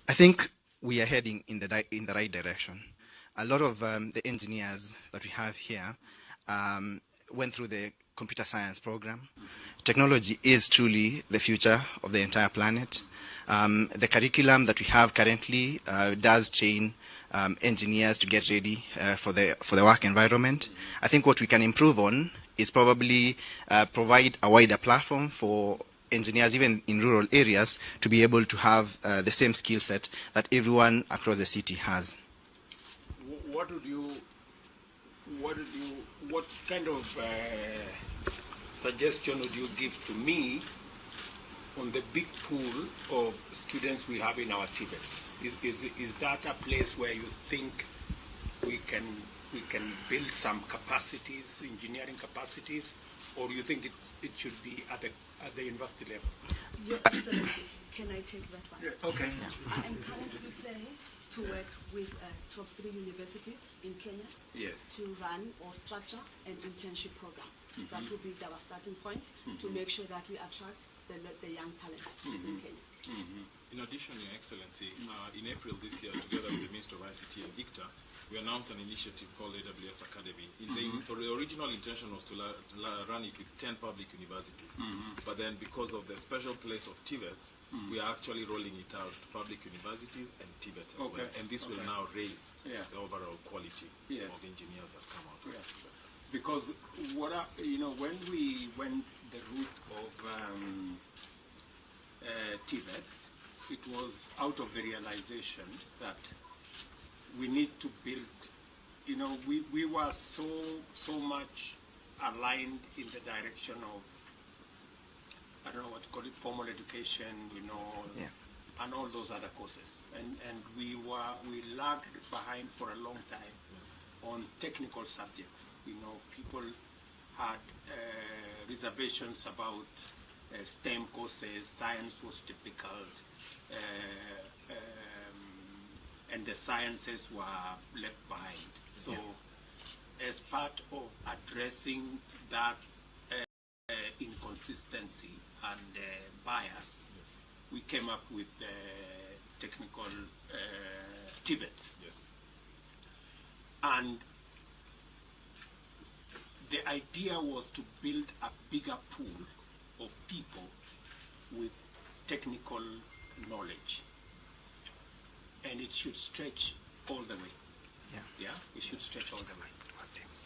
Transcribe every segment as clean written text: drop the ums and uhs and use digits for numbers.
I think we are heading in the right direction. A lot of the engineers that we have here went through the computer science program. Technology is truly the future of the entire planet. The curriculum that we have currently does train engineers to get ready for the work environment. I think what we can improve on is probably provide a wider platform for engineers, even in rural areas, to be able to have the same skill set that everyone across the city has. What kind of suggestion would you give to me on the big pool of students we have in our TVETs? Is that a place where you think we can build some capacities, engineering capacities, or do you think it should be at the university level? Your Excellency, can I take that one? Yeah, okay. I am currently planning to work with top 3 universities in Kenya to run or structure an internship program. That will be our starting point to make sure that we attract the young talent in Kenya. In addition, Your Excellency, in April this year, together with the Minister of ICT and ICTA, we announced an initiative called AWS Academy. The original intention was to run it with 10 public universities. But then because of the special place of TVETs, we are actually rolling it out to public universities and TVETs as well. And this will now raise the overall quality of engineers that come out of TVETs. Because when we went the route of TVET, it was out of the realization that we need to build, we were so much aligned in the direction of, I don't know what to call it, formal education, and all those other courses. And we lagged behind for a long time on technical subjects. People had reservations about STEM courses, science was difficult, and the sciences were left behind. So as part of addressing that inconsistency and bias, we came up with technical TVETs. And the idea was to build a bigger pool of people with technical knowledge, and it should stretch all the way. It should stretch all the way.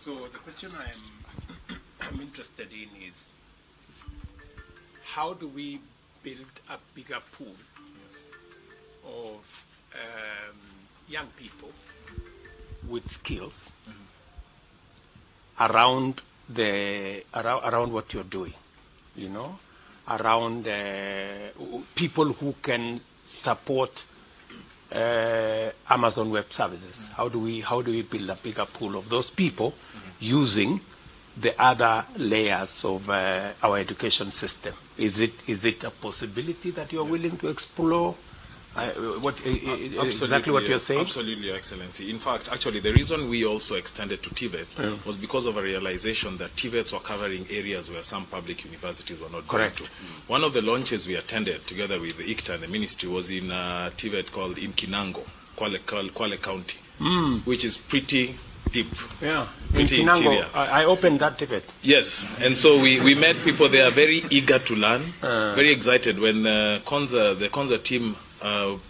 So the question I'm interested in is, how do we build a bigger pool of young people with skills around what you're doing, around people who can support Amazon Web Services. How do we build a bigger pool of those people using the other layers of our education system? Is it a possibility that you're willing to explore? Exactly what you're saying? Absolutely, Your Excellency. In fact, actually, the reason we also extended to TVETs was because of a realization that TVETs were covering areas where some public universities were not going to. One of the launches we attended together with the ICTA and the ministry was in a TVET called in Kinango, Kwale County, which is pretty deep. Pretty interior. I opened that TVET. Yes, and so we met people. They are very eager to learn, very excited. When the Konza team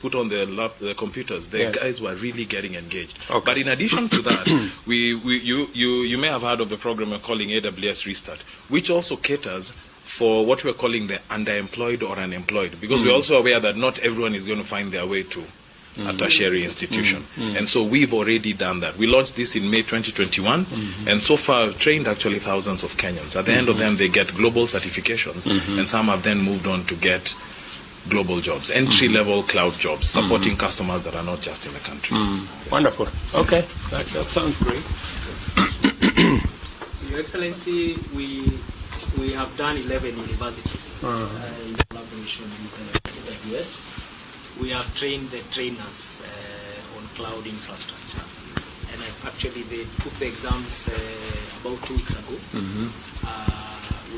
put on the computers, the guys were really getting engaged. But in addition to that, you may have heard of the program we're calling AWS Restart, which also caters for what we're calling the underemployed or unemployed, because we're also aware that not everyone is going to find their way to a tertiary institution. And so we've already done that. We launched this in May 2021, and so far trained actually thousands of Kenyans. At the end of them, they get global certifications, and some have then moved on to get global jobs, entry-level cloud jobs, supporting customers that are not just in the country. Wonderful. Okay, that sounds great. So, Your Excellency, we have done 11 universities in collaboration with AWS. We have trained the trainers on cloud infrastructure, and they took the exams about 2 weeks ago.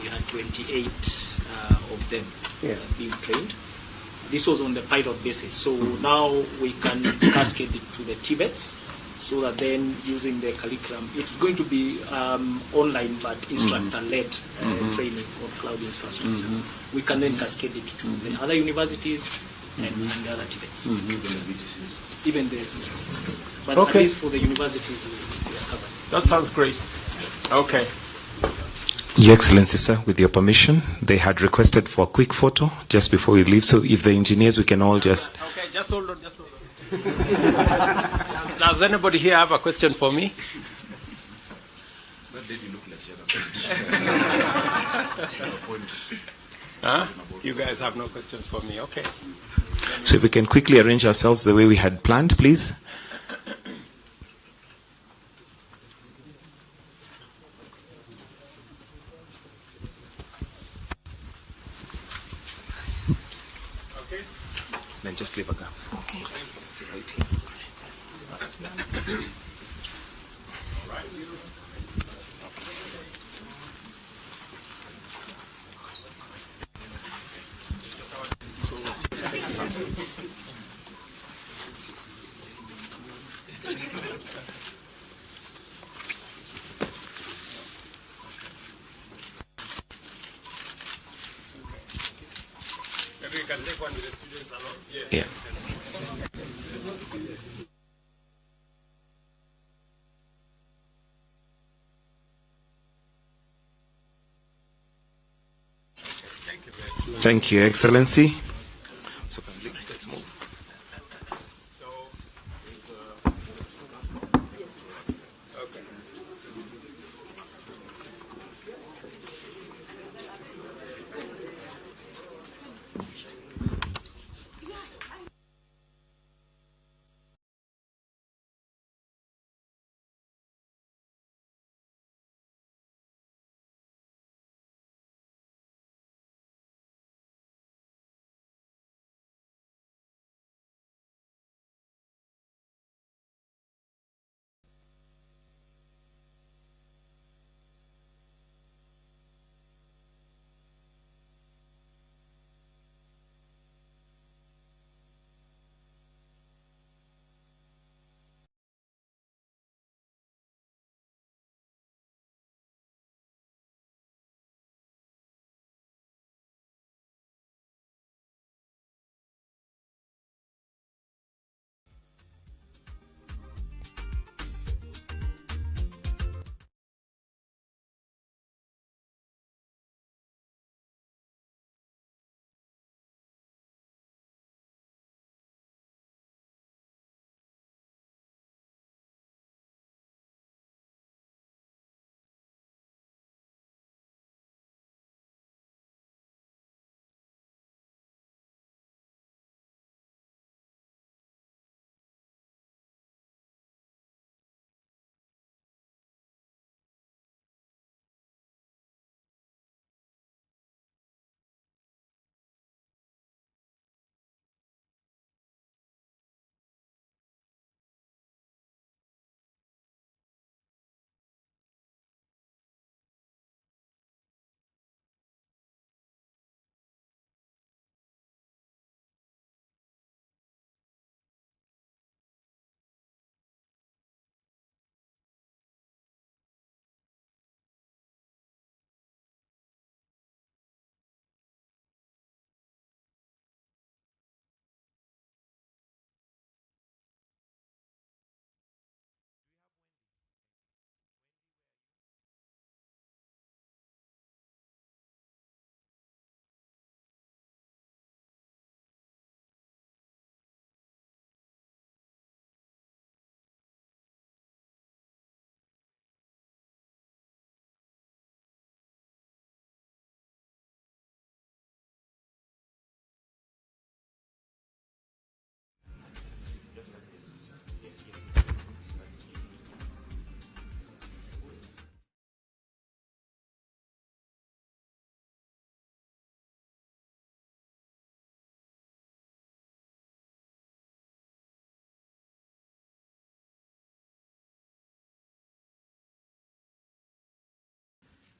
We had 28 of them being trained. This was on the pilot basis. So now we can cascade it to the TVETs, so that then using the curriculum, it's going to be online but instructor-led training on cloud infrastructure. We can then cascade it to the other universities and the other TVETs. Even the but at least for the universities, we are covered. That sounds great. Okay. Your Excellency, sir, with your permission, they had requested for a quick photo just before we leave. So if the engineers, we can all just... Okay, just hold on, just hold on. Does anybody here have a question for me? That baby look like Huh? You guys have no questions for me, okay. So if we can quickly arrange ourselves the way we had planned, please. Then just leave a gap. Okay. Maybe you can take one with the students along. Yeah. Thank you, Excellency. So, let's move. Okay.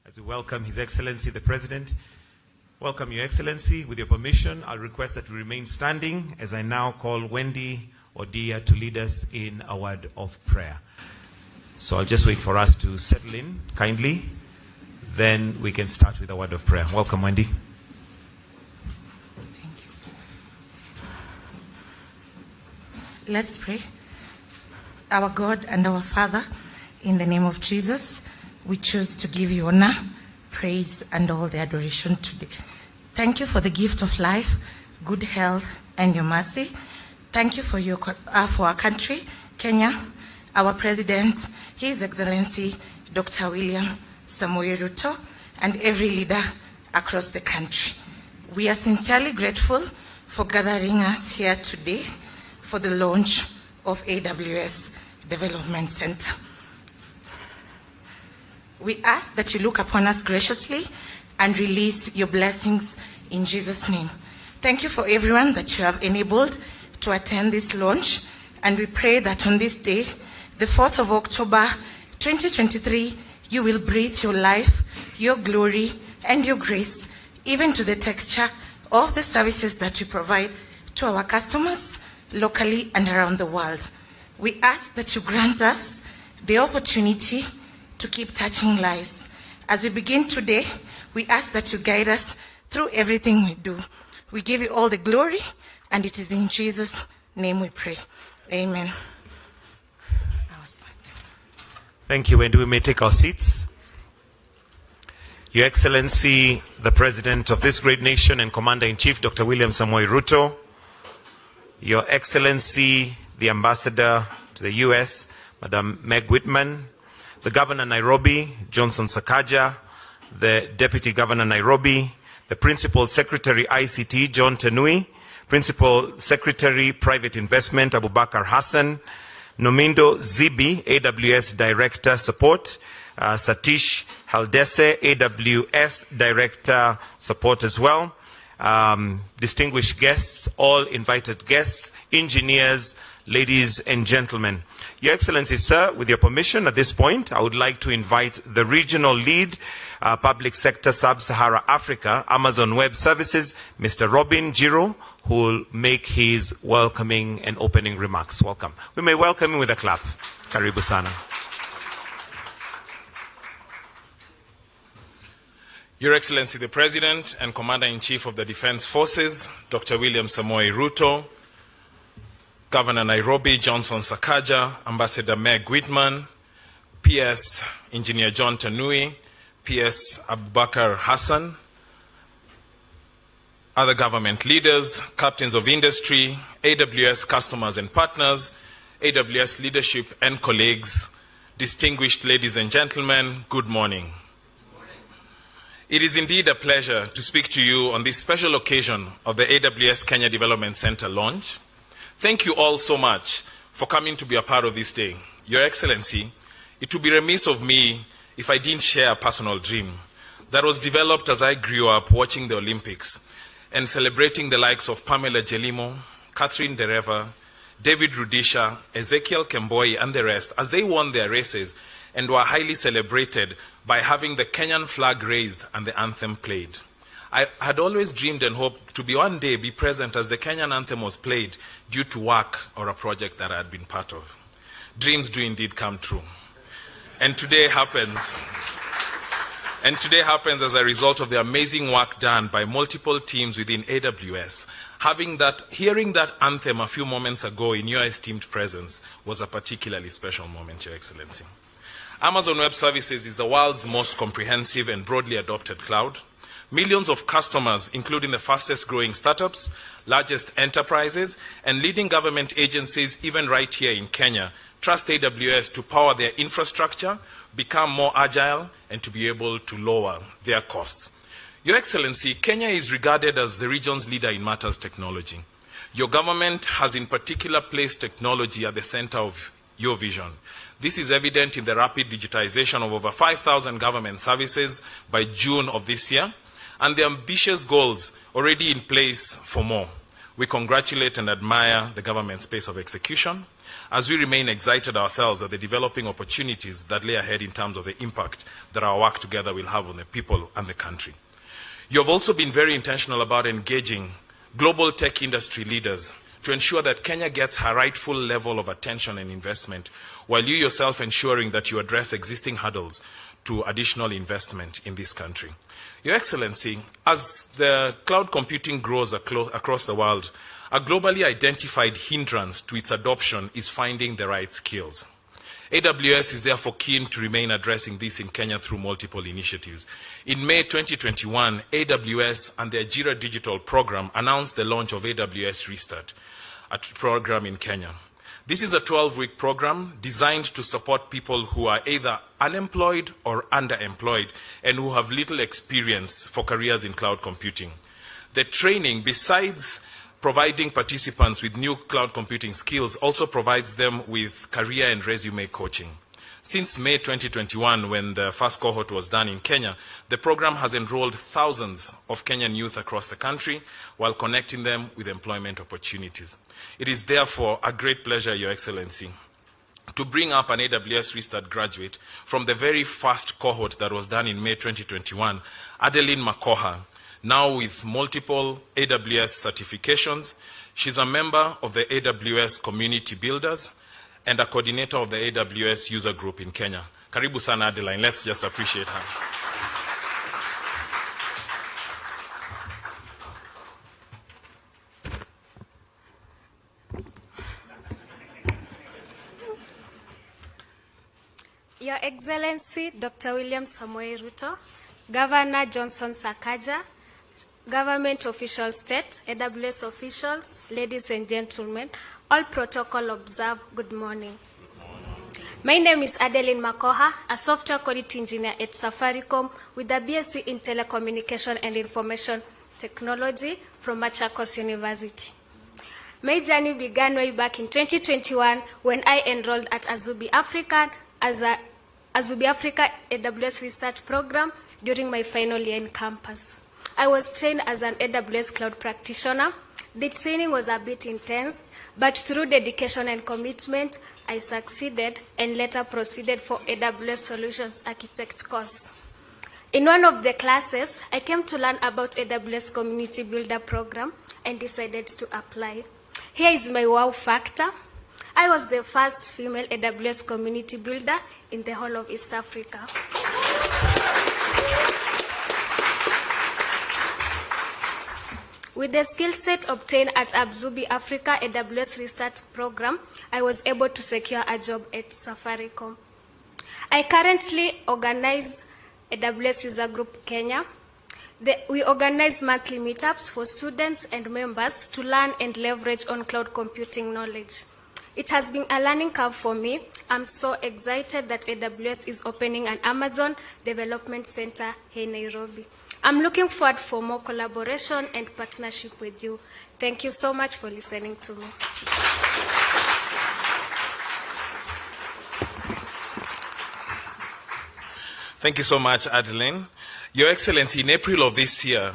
As we welcome His Excellency the President, Welcome, Your Excellency. With your permission, I'll request that we remain standing as I now call Wendy Odia to lead us in a word of prayer. So I'll just wait for us to settle in kindly. Then we can start with a word of prayer. Welcome, Wendy. Thank you. Let's pray. Our God and our Father, in the name of Jesus, we choose to give you honor, praise, and all the adoration today. Thank you for the gift of life, good health, and your mercy. Thank you for our country, Kenya, our President, His Excellency, Dr. William Samoei Ruto, and every leader across the country. We are sincerely grateful for gathering us here today for the launch of AWS Development Center. We ask that you look upon us graciously and release your blessings in Jesus' name. Thank you for everyone that you have enabled to attend this launch, and we pray that on this day, the 4th of October, 2023, you will breathe your life, your glory, and your grace, even to the texture of the services that we provide to our customers locally and around the world. We ask that you grant us the opportunity to keep touching lives. As we begin today, we ask that you guide us through everything we do. We give you all the glory, and it is in Jesus' name we pray. Amen. Thank you, Wendy. We may take our seats. Your Excellency, the President of this great nation and Commander-in-Chief, Dr. William Samoei Ruto, Your Excellency, the Ambassador to the U.S., Madam Meg Whitman, the Governor Nairobi, Johnson Sakaja, the Deputy Governor Nairobi, the Principal Secretary ICT, John Tenui, Principal Secretary Private Investment, Abubakar Hassan, Nomindo Zibi, AWS Director Support, Satish Haldese, AWS Director Support as well, distinguished guests, all invited guests, engineers, ladies and gentlemen. Your Excellency, sir, with your permission, at this point, I would like to invite the Regional Lead, Public Sector Sub-Sahara Africa, Amazon Web Services, Mr. Robin Giro, who will make his welcoming and opening remarks. Welcome. We may welcome him with a clap. Karibu sana. Your Excellency, the President and Commander-in-Chief of the Defense Forces, Dr. William Samoei Ruto, Governor Nairobi, Johnson Sakaja, Ambassador Meg Whitman, PS Engineer John Tanui, PS Abubakar Hassan, other government leaders, captains of industry, AWS customers and partners, AWS leadership and colleagues, distinguished ladies and gentlemen, good morning. It is indeed a pleasure to speak to you on this special occasion of the AWS Kenya Development Center launch. Thank you all so much for coming to be a part of this day. Your Excellency, it would be remiss of me if I didn't share a personal dream that was developed as I grew up watching the Olympics and celebrating the likes of Pamela Jelimo, Catherine Dereva, David Rudisha, Ezekiel Kemboi, and the rest as they won their races and were highly celebrated by having the Kenyan flag raised and the anthem played. I had always dreamed and hoped to be one day be present as the Kenyan anthem was played due to work or a project that I had been part of. Dreams do indeed come true. And today happens. And today happens as a result of the amazing work done by multiple teams within AWS. Hearing that anthem a few moments ago in your esteemed presence was a particularly special moment, Your Excellency. Amazon Web Services is the world's most comprehensive and broadly adopted cloud. Millions of customers, including the fastest growing startups, largest enterprises, and leading government agencies, even right here in Kenya, trust AWS to power their infrastructure, become more agile, and to be able to lower their costs. Your Excellency, Kenya is regarded as the region's leader in matters technology. Your government has in particular placed technology at the center of your vision. This is evident in the rapid digitization of over 5,000 government services by June of this year, and the ambitious goals already in place for more. We congratulate and admire the government's pace of execution, as we remain excited ourselves at the developing opportunities that lay ahead in terms of the impact that our work together will have on the people and the country. You have also been very intentional about engaging global tech industry leaders to ensure that Kenya gets her rightful level of attention and investment, while you yourself ensuring that you address existing hurdles to additional investment in this country. Your Excellency, as the cloud computing grows across the world, a globally identified hindrance to its adoption is finding the right skills. AWS is therefore keen to remain addressing this in Kenya through multiple initiatives. In May 2021, AWS and the Ajira Digital Program announced the launch of AWS Restart, a program in Kenya. This is a 12-week program designed to support people who are either unemployed or underemployed and who have little experience for careers in cloud computing. The training, besides providing participants with new cloud computing skills, also provides them with career and resume coaching. Since May 2021, when the first cohort was done in Kenya, the program has enrolled thousands of Kenyan youth across the country while connecting them with employment opportunities. It is therefore a great pleasure, Your Excellency, to bring up an AWS Restart graduate from the very first cohort that was done in May 2021, Adeline Makoha, now with multiple AWS certifications. She's a member of the AWS Community Builders and a coordinator of the AWS user group in Kenya. Karibu sana Adeline, let's just appreciate her. Your Excellency, Dr. William Samoei Ruto, Governor Johnson Sakaja, government officials, state, AWS officials, ladies and gentlemen, all protocol observed, good morning. My name is Adeline Makoha, a software quality engineer at Safaricom with a BSc in Telecommunication and Information Technology from Machakos University. My journey began way back in 2021 when I enrolled at Azubi Africa as a Azubi Africa AWS Restart program during my final year in campus. I was trained as an AWS cloud practitioner. The training was a bit intense, but through dedication and commitment, I succeeded and later proceeded for AWS Solutions Architect course. In one of the classes, I came to learn about AWS Community Builder program and decided to apply. Here is my wow factor. I was the first female AWS community builder in the whole of East Africa. With the skill set obtained at Azubi Africa AWS Restart program, I was able to secure a job at Safaricom. I currently organize AWS User Group Kenya. We organize monthly meetups for students and members to learn and leverage on cloud computing knowledge. It has been a learning curve for me. I'm so excited that AWS is opening an Amazon Development Center here in Nairobi. I'm looking forward for more collaboration and partnership with you. Thank you so much for listening to me. Thank you so much, Adeline. Your Excellency, in April of this year,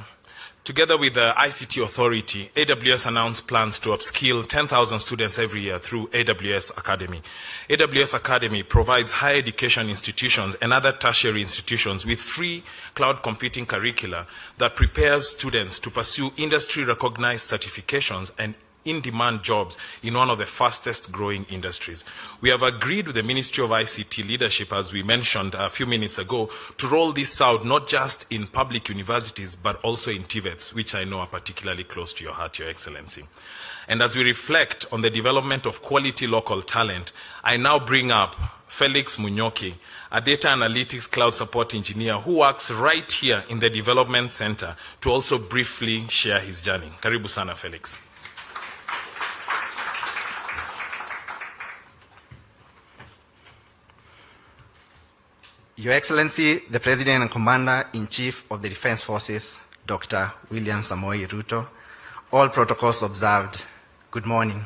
together with the ICT Authority, AWS announced plans to upskill 10,000 students every year through AWS Academy. AWS Academy provides higher education institutions and other tertiary institutions with free cloud computing curricula that prepares students to pursue industry-recognized certifications and in-demand jobs in one of the fastest growing industries. We have agreed with the Ministry of ICT leadership, as we mentioned a few minutes ago, to roll this out not just in public universities, but also in TVETs, which I know are particularly close to your heart, Your Excellency. And as we reflect on the development of quality local talent, I now bring up Felix Munyoki, a data analytics cloud support engineer who works right here in the development center, to also briefly share his journey. Karibu sana, Felix. Your Excellency, the President and Commander-in-Chief of the Defense Forces, Dr. William Samoei Ruto, all protocols observed, good morning.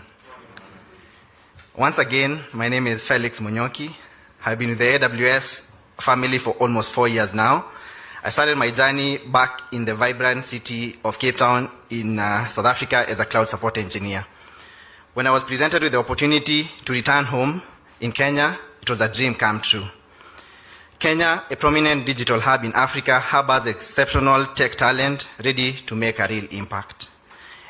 Once again, my name is Felix Munyoki. I've been with the AWS family for almost 4 years now. I started my journey back in the vibrant city of Cape Town in South Africa as a cloud support engineer. When I was presented with the opportunity to return home in Kenya, it was a dream come true. Kenya, a prominent digital hub in Africa, harbors exceptional tech talent ready to make a real impact.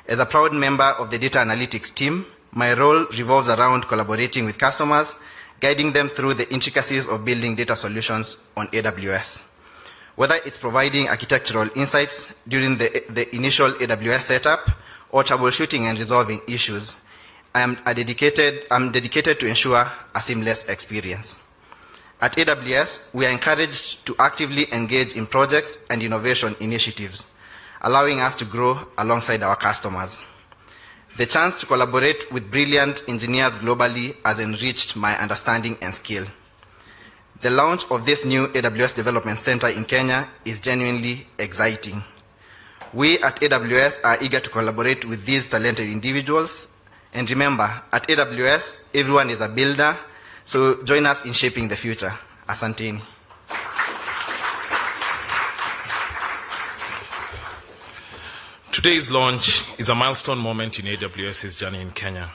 As a proud member of the data analytics team, my role revolves around collaborating with customers, guiding them through the intricacies of building data solutions on AWS. Whether it's providing architectural insights during the initial AWS setup or troubleshooting and resolving issues, I'm dedicated to ensure a seamless experience. At AWS, we are encouraged to actively engage in projects and innovation initiatives, allowing us to grow alongside our customers. The chance to collaborate with brilliant engineers globally has enriched my understanding and skill. The launch of this new AWS Development Center in Kenya is genuinely exciting. We at AWS are eager to collaborate with these talented individuals. And remember, at AWS, everyone is a builder, so join us in shaping the future. Asanteni. Today's launch is a milestone moment in AWS's journey in Kenya.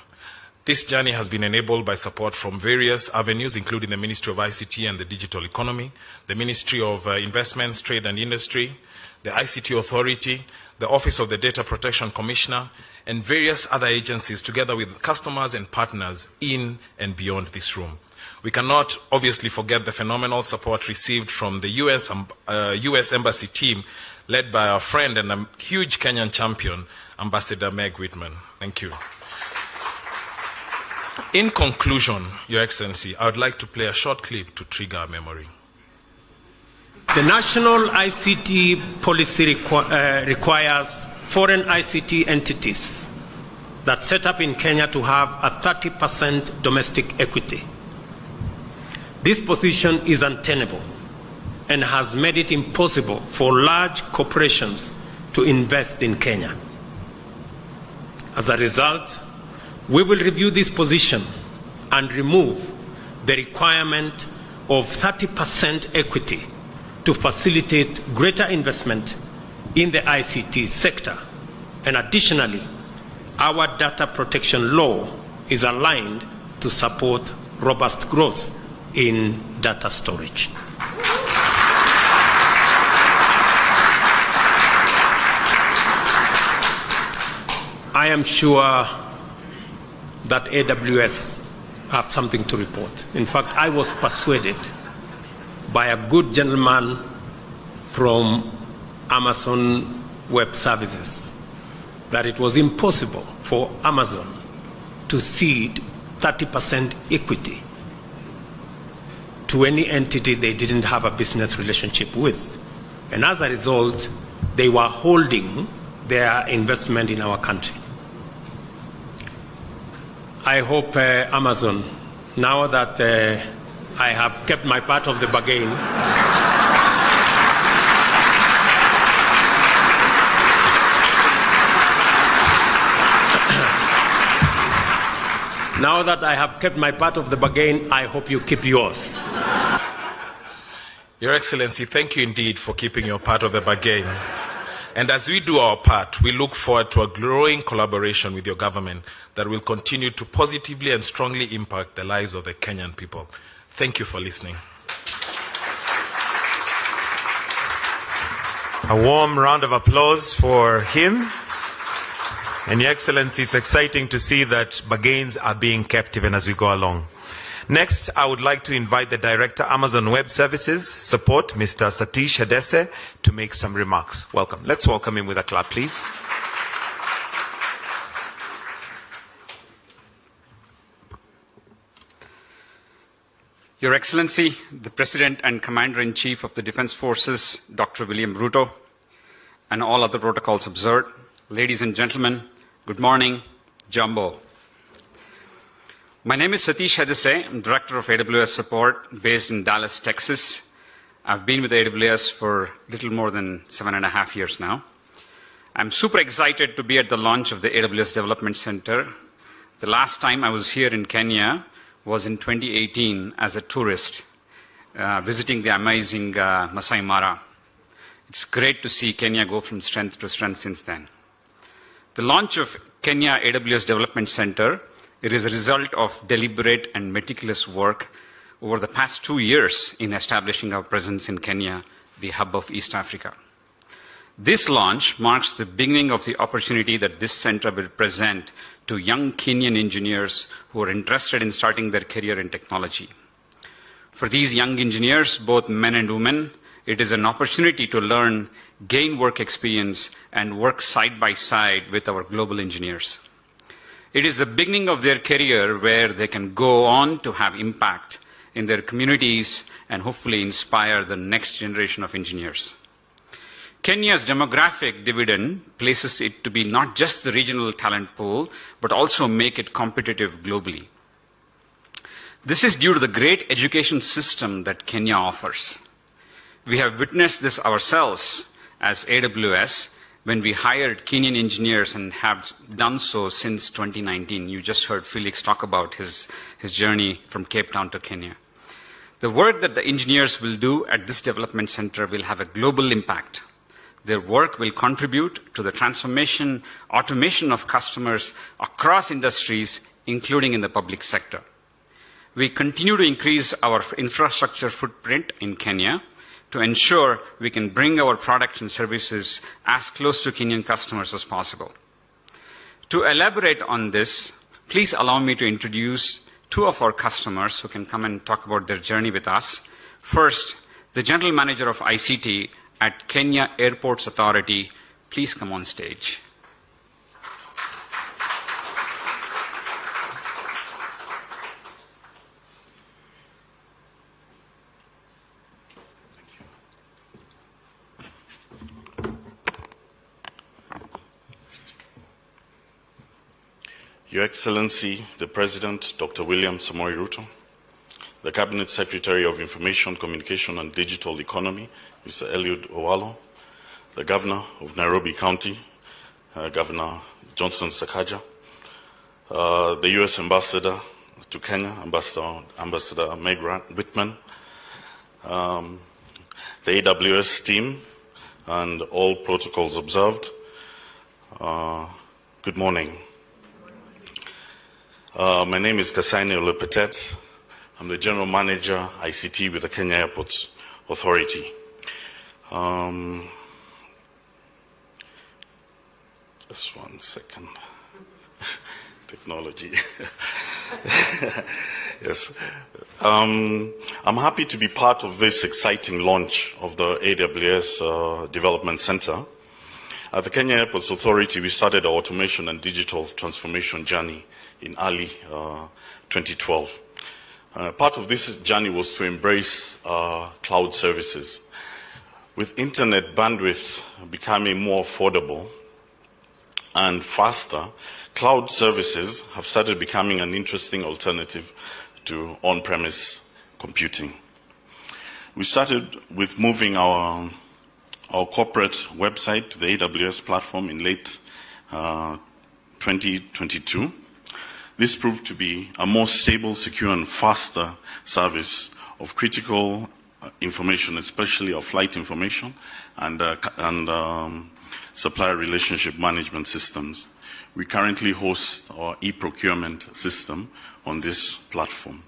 This journey has been enabled by support from various avenues, including the Ministry of ICT and the Digital Economy, the Ministry of Investments, Trade and Industry, the ICT Authority, the Office of the Data Protection Commissioner, and various other agencies, together with customers and partners in and beyond this room. We cannot obviously forget the phenomenal support received from the US Embassy team, led by our friend and a huge Kenyan champion, Ambassador Meg Whitman. Thank you. In conclusion, Your Excellency, I would like to play a short clip to trigger our memory. The national ICT policy requires foreign ICT entities that set up in Kenya to have a 30% domestic equity. This position is untenable and has made it impossible for large corporations to invest in Kenya. As a result, we will review this position and remove the requirement of 30% equity to facilitate greater investment in the ICT sector. And additionally, our data protection law is aligned to support robust growth in data storage. I am sure that AWS have something to report. In fact, I was persuaded by a good gentleman from Amazon Web Services that it was impossible for Amazon to cede 30% equity to any entity they didn't have a business relationship with. And as a result, they were holding their investment in our country. I hope Amazon, now that I have kept my part of the bargain, now that I have kept my part of the bargain, I hope you keep yours. Your Excellency, thank you indeed for keeping your part of the bargain. And as we do our part, we look forward to a growing collaboration with your government that will continue to positively and strongly impact the lives of the Kenyan people. Thank you for listening. A warm round of applause for him. And Your Excellency, it's exciting to see that bargains are being kept even as we go along. Next, I would like to invite the Director, Amazon Web Services Support, Mr. Satish Hadese, to make some remarks. Welcome. Let's welcome him with a clap, please. Your Excellency, the President and Commander-in-Chief of the Defense Forces, Dr. William Ruto, and all other protocols observed, ladies and gentlemen, good morning, Jumbo. My name is Satish Hadese. I'm Director of AWS Support based in Dallas, Texas. I've been with AWS for a little more than 7.5 years now. I'm super excited to be at the launch of the AWS Development Center. The last time I was here in Kenya was in 2018 as a tourist, visiting the amazing Masai Mara. It's great to see Kenya go from strength to strength since then. The launch of Kenya AWS Development Center, it is a result of deliberate and meticulous work over the past 2 years in establishing our presence in Kenya, the hub of East Africa. This launch marks the beginning of the opportunity that this center will present to young Kenyan engineers who are interested in starting their career in technology. For these young engineers, both men and women, it is an opportunity to learn, gain work experience, and work side by side with our global engineers. It is the beginning of their career where they can go on to have impact in their communities and hopefully inspire the next generation of engineers. Kenya's demographic dividend places it to be not just the regional talent pool, but also make it competitive globally. This is due to the great education system that Kenya offers. We have witnessed this ourselves as AWS when we hired Kenyan engineers and have done so since 2019. You just heard Felix talk about his journey from Cape Town to Kenya. The work that the engineers will do at this development center will have a global impact. Their work will contribute to the transformation, automation of customers across industries, including in the public sector. We continue to increase our infrastructure footprint in Kenya to ensure we can bring our products and services as close to Kenyan customers as possible. To elaborate on this, please allow me to introduce two of our customers who can come and talk about their journey with us. First, the General Manager of ICT at Kenya Airports Authority. Please come on stage. Your Excellency, the President, Dr. William Samoei Ruto, the Cabinet Secretary of Information, Communication and Digital Economy, Mr. Eliud Owalo, the Governor of Nairobi County, Governor Johnson Sakaja, the U.S. Ambassador to Kenya, Ambassador Meg Whitman, the AWS team, and all protocols observed. Good morning. My name is Kasaine Olepetet. I'm the General Manager, ICT, with the Kenya Airports Authority. Just 1 second. Technology. Yes. I'm happy to be part of this exciting launch of the AWS Development Center. At the Kenya Airports Authority, we started our automation and digital transformation journey in early 2012. Part of this journey was to embrace cloud services. With internet bandwidth becoming more affordable and faster, cloud services have started becoming an interesting alternative to on-premise computing. We started with moving our corporate website to the AWS platform in late 2022. This proved to be a more stable, secure, and faster service of critical information, especially of flight information and supplier relationship management systems. We currently host our e-procurement system on this platform.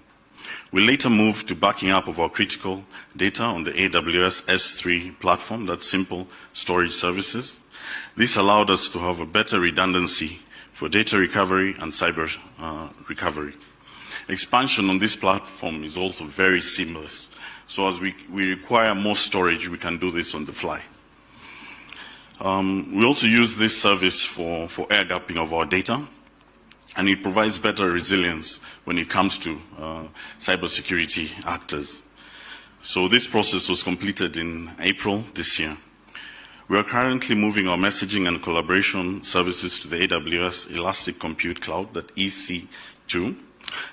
We later moved to backing up of our critical data on the AWS S3 platform, that's simple storage services. This allowed us to have a better redundancy for data recovery and cyber recovery. Expansion on this platform is also very seamless. So as we require more storage, we can do this on the fly. We also use this service for air gapping of our data, and it provides better resilience when it comes to cybersecurity actors. So this process was completed in April this year. We are currently moving our messaging and collaboration services to the AWS Elastic Compute Cloud, that EC2.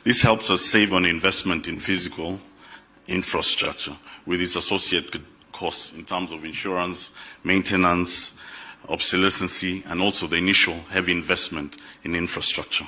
This helps us save on investment in physical infrastructure with its associated costs in terms of insurance, maintenance, obsolescence, and also the initial heavy investment in infrastructure.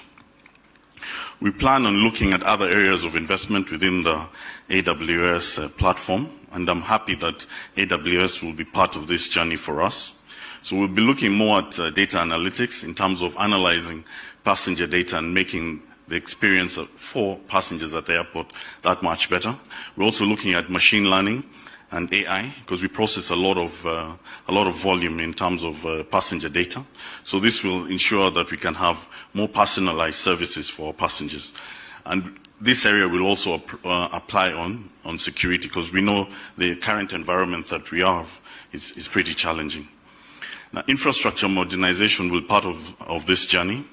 We plan on looking at other areas of investment within the AWS platform, and I'm happy that AWS will be part of this journey for us. So we'll be looking more at data analytics in terms of analyzing passenger data and making the experience for passengers at the airport that much better. We're also looking at machine learning and AI, because we process a lot of volume in terms of passenger data. So this will ensure that we can have more personalized services for our passengers. And this area will also apply on security, because we know the current environment that we have is pretty challenging. Now, infrastructure modernization will be part of this journey.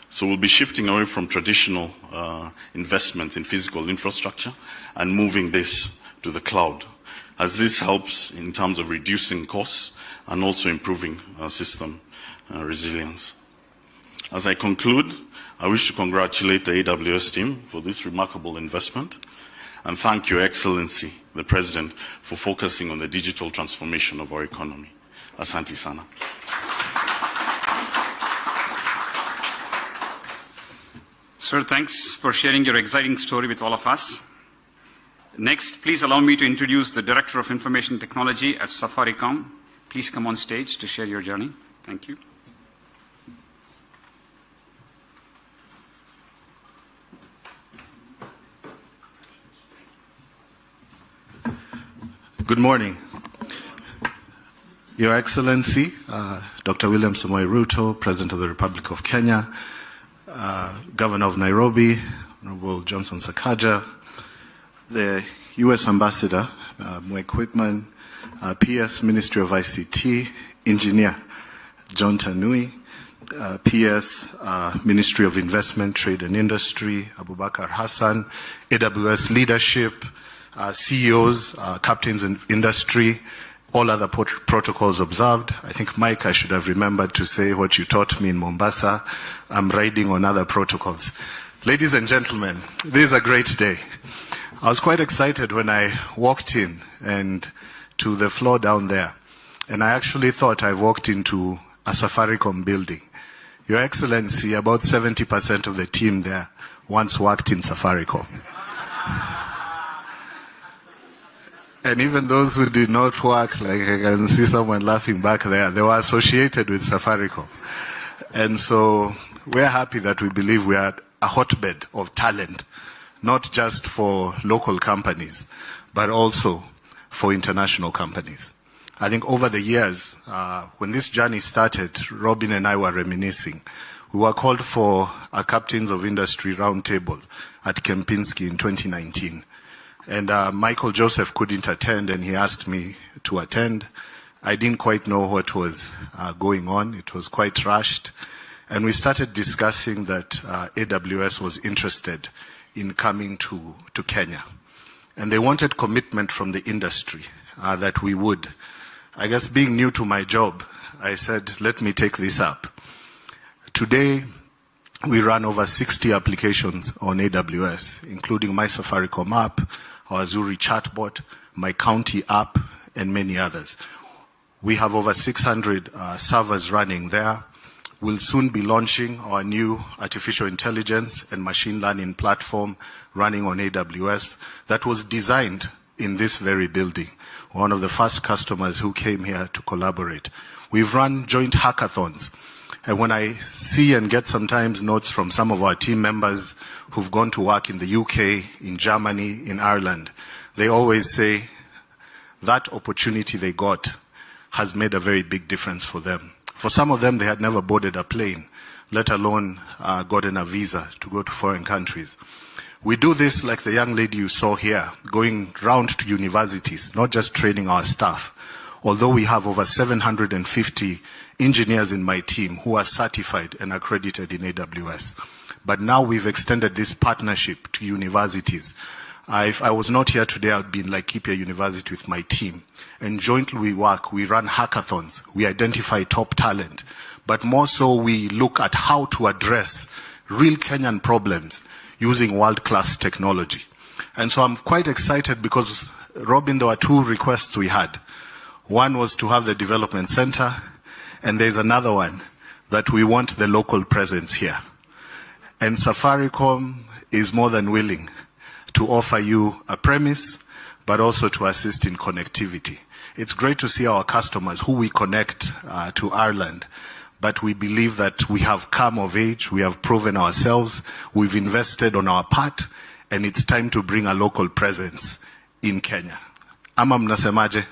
So we'll be shifting away from traditional investments in physical infrastructure and moving this to the cloud, as this helps in terms of reducing costs and also improving system resilience. As I conclude, I wish to congratulate the AWS team for this remarkable investment and thank Your Excellency, the President, for focusing on the digital transformation of our economy. Asante sana. Sir, thanks for sharing your exciting story with all of us. Next, please allow me to introduce the Director of Information Technology at Safaricom. Please come on stage to share your journey. Thank you. Good morning. Your Excellency, Dr. William Samoei Ruto, President of the Republic of Kenya, Governor of Nairobi, Honorable Johnson Sakaja, the U.S. Ambassador, Mwek Whitman, PS Ministry of ICT, Engineer John Tanui, PS Ministry of Investment, Trade and Industry, Abubakar Hassan, AWS Leadership, CEOs, Captains in Industry, all other protocols observed. I think, Mike, I should have remembered to say what you taught me in Mombasa. I'm riding on other protocols. Ladies and gentlemen, this is a great day. I was quite excited when I walked in and to the floor down there, and I actually thought I walked into a Safaricom building. Your Excellency, about 70% of the team there once worked in Safaricom. And even those who did not work, like I can see someone laughing back there, they were associated with Safaricom. And so we're happy that we believe we are a hotbed of talent, not just for local companies, but also for international companies. I think over the years, when this journey started, Robin and I were reminiscing. We were called for a Captains of Industry roundtable at Kempinski in 2019. And Michael Joseph couldn't attend, and he asked me to attend. I didn't quite know what was going on. It was quite rushed. And we started discussing that AWS was interested in coming to Kenya. And they wanted commitment from the industry that we would. I guess being new to my job, I said, let me take this up. Today, we run over 60 applications on AWS, including my Safaricom app, our Zuri chatbot, my county app, and many others. We have over 600 servers running there. We'll soon be launching our new artificial intelligence and machine learning platform running on AWS that was designed in this very building. One of the first customers who came here to collaborate. We've run joint hackathons. And when I see and get sometimes notes from some of our team members who've gone to work in the UK, in Germany, in Ireland, they always say that opportunity they got has made a very big difference for them. For some of them, they had never boarded a plane, let alone gotten a visa to go to foreign countries. We do this like the young lady you saw here, going round to universities, not just training our staff. Although we have over 750 engineers in my team who are certified and accredited in AWS. But now we've extended this partnership to universities. If I was not here today, I would be in Laikipia University with my team. And jointly we work, we run hackathons, we identify top talent. But more so, we look at how to address real Kenyan problems using world-class technology. And so I'm quite excited because, Robin, there were two requests we had. One was to have the development center, and there's another one that we want the local presence here. And Safaricom is more than willing to offer you a premise, but also to assist in connectivity. It's great to see our customers who we connect to Ireland, but we believe that we have come of age, we have proven ourselves, we've invested on our part, and it's time to bring a local presence in Kenya. Ama mnasemaje?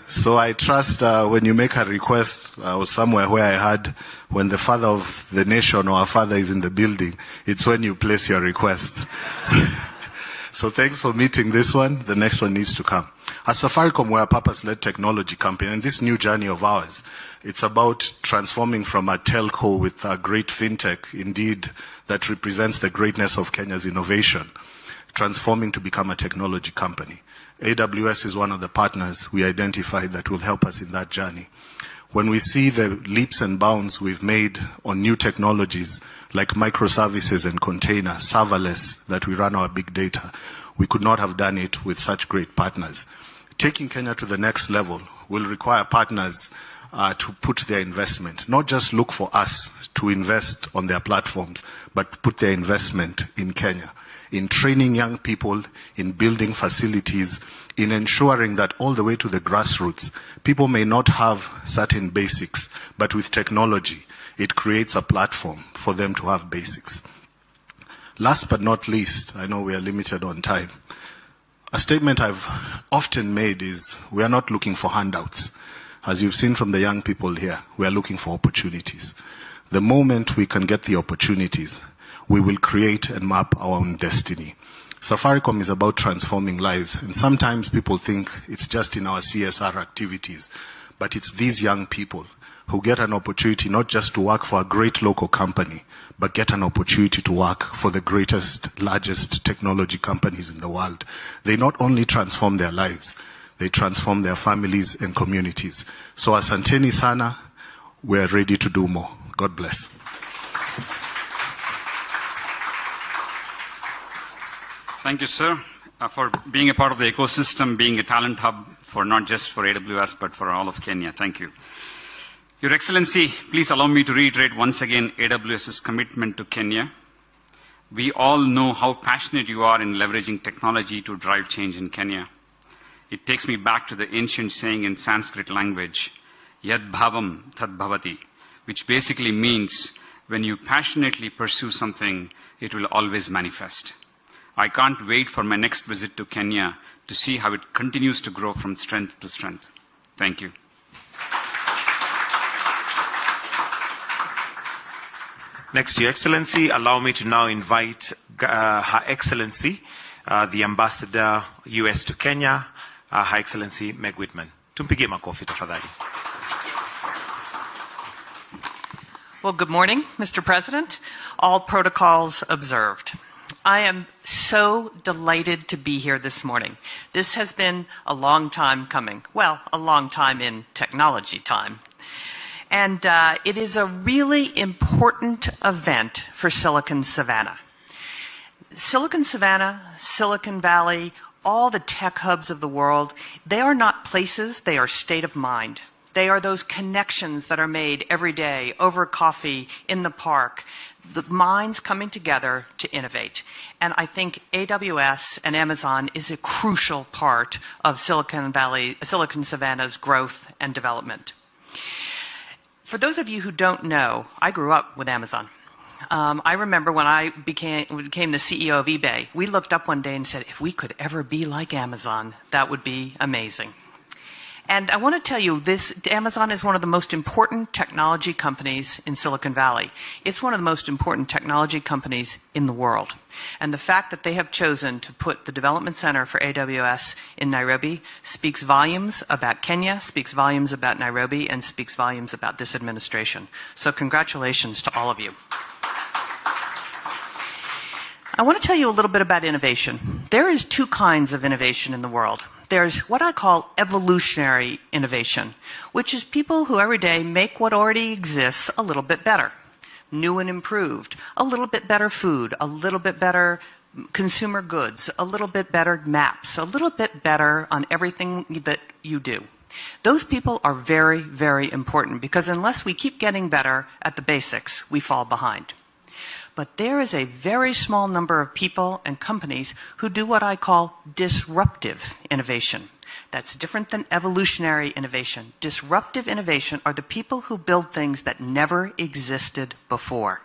So I trust when you make a request, or somewhere where I heard, when the father of the nation or our father is in the building, it's when you place your requests. So thanks for meeting this one. The next one needs to come. At Safaricom, we're a purpose-led technology company, and this new journey of ours, it's about transforming from a telco with a great fintech, indeed, that represents the greatness of Kenya's innovation, transforming to become a technology company. AWS is one of the partners we identified that will help us in that journey. When we see the leaps and bounds we've made on new technologies like microservices and container, serverless, that we run our big data, we could not have done it with such great partners. Taking Kenya to the next level will require partners to put their investment, not just look for us to invest on their platforms, but put their investment in Kenya, in training young people, in building facilities, in ensuring that all the way to the grassroots, people may not have certain basics, but with technology, it creates a platform for them to have basics. Last but not least, I know we are limited on time. A statement I've often made is we are not looking for handouts. As you've seen from the young people here, we are looking for opportunities. The moment we can get the opportunities, we will create and map our own destiny. Safaricom is about transforming lives, and sometimes people think it's just in our CSR activities, but it's these young people who get an opportunity not just to work for a great local company, but get an opportunity to work for the greatest, largest technology companies in the world. They not only transform their lives, they transform their families and communities. So asanteni sana, we're ready to do more. God bless. Thank you, sir, for being a part of the ecosystem, being a talent hub for not just for AWS, but for all of Kenya. Thank you. Your Excellency, please allow me to reiterate once again AWS's commitment to Kenya. We all know how passionate you are in leveraging technology to drive change in Kenya. It takes me back to the ancient saying in Sanskrit language, Yad bhavam tad bhavati, which basically means when you passionately pursue something, it will always manifest. I can't wait for my next visit to Kenya to see how it continues to grow from strength to strength. Thank you. Next, Your Excellency, allow me to now invite Her Excellency, the Ambassador US to Kenya, Her Excellency Meg Whitman. Tumpigie makofi tafadhali. Well, good morning, Mr. President. All protocols observed. I am so delighted to be here this morning. This has been a long time coming. Well, a long time in technology time. And it is a really important event for Silicon Savannah. Silicon Savannah, Silicon Valley, all the tech hubs of the world, they are not places, they are state of mind. They are those connections that are made every day over coffee, in the park, the minds coming together to innovate. And I think AWS and Amazon is a crucial part of Silicon Savannah's growth and development. For those of you who don't know, I grew up with Amazon. I remember when I became the CEO of eBay, we looked up one day and said, if we could ever be like Amazon, that would be amazing. And I want to tell you, Amazon is one of the most important technology companies in Silicon Valley. It's one of the most important technology companies in the world. And the fact that they have chosen to put the development center for AWS in Nairobi speaks volumes about Kenya, speaks volumes about Nairobi, and speaks volumes about this administration. So congratulations to all of you. I want to tell you a little bit about innovation. There is two kinds of innovation in the world. There's what I call evolutionary innovation, which is people who every day make what already exists a little bit better, new and improved, a little bit better food, a little bit better consumer goods, a little bit better maps, a little bit better on everything that you do. Those people are very, very important because unless we keep getting better at the basics, we fall behind. But there is a very small number of people and companies who do what I call disruptive innovation. That's different than evolutionary innovation. Disruptive innovation are the people who build things that never existed before.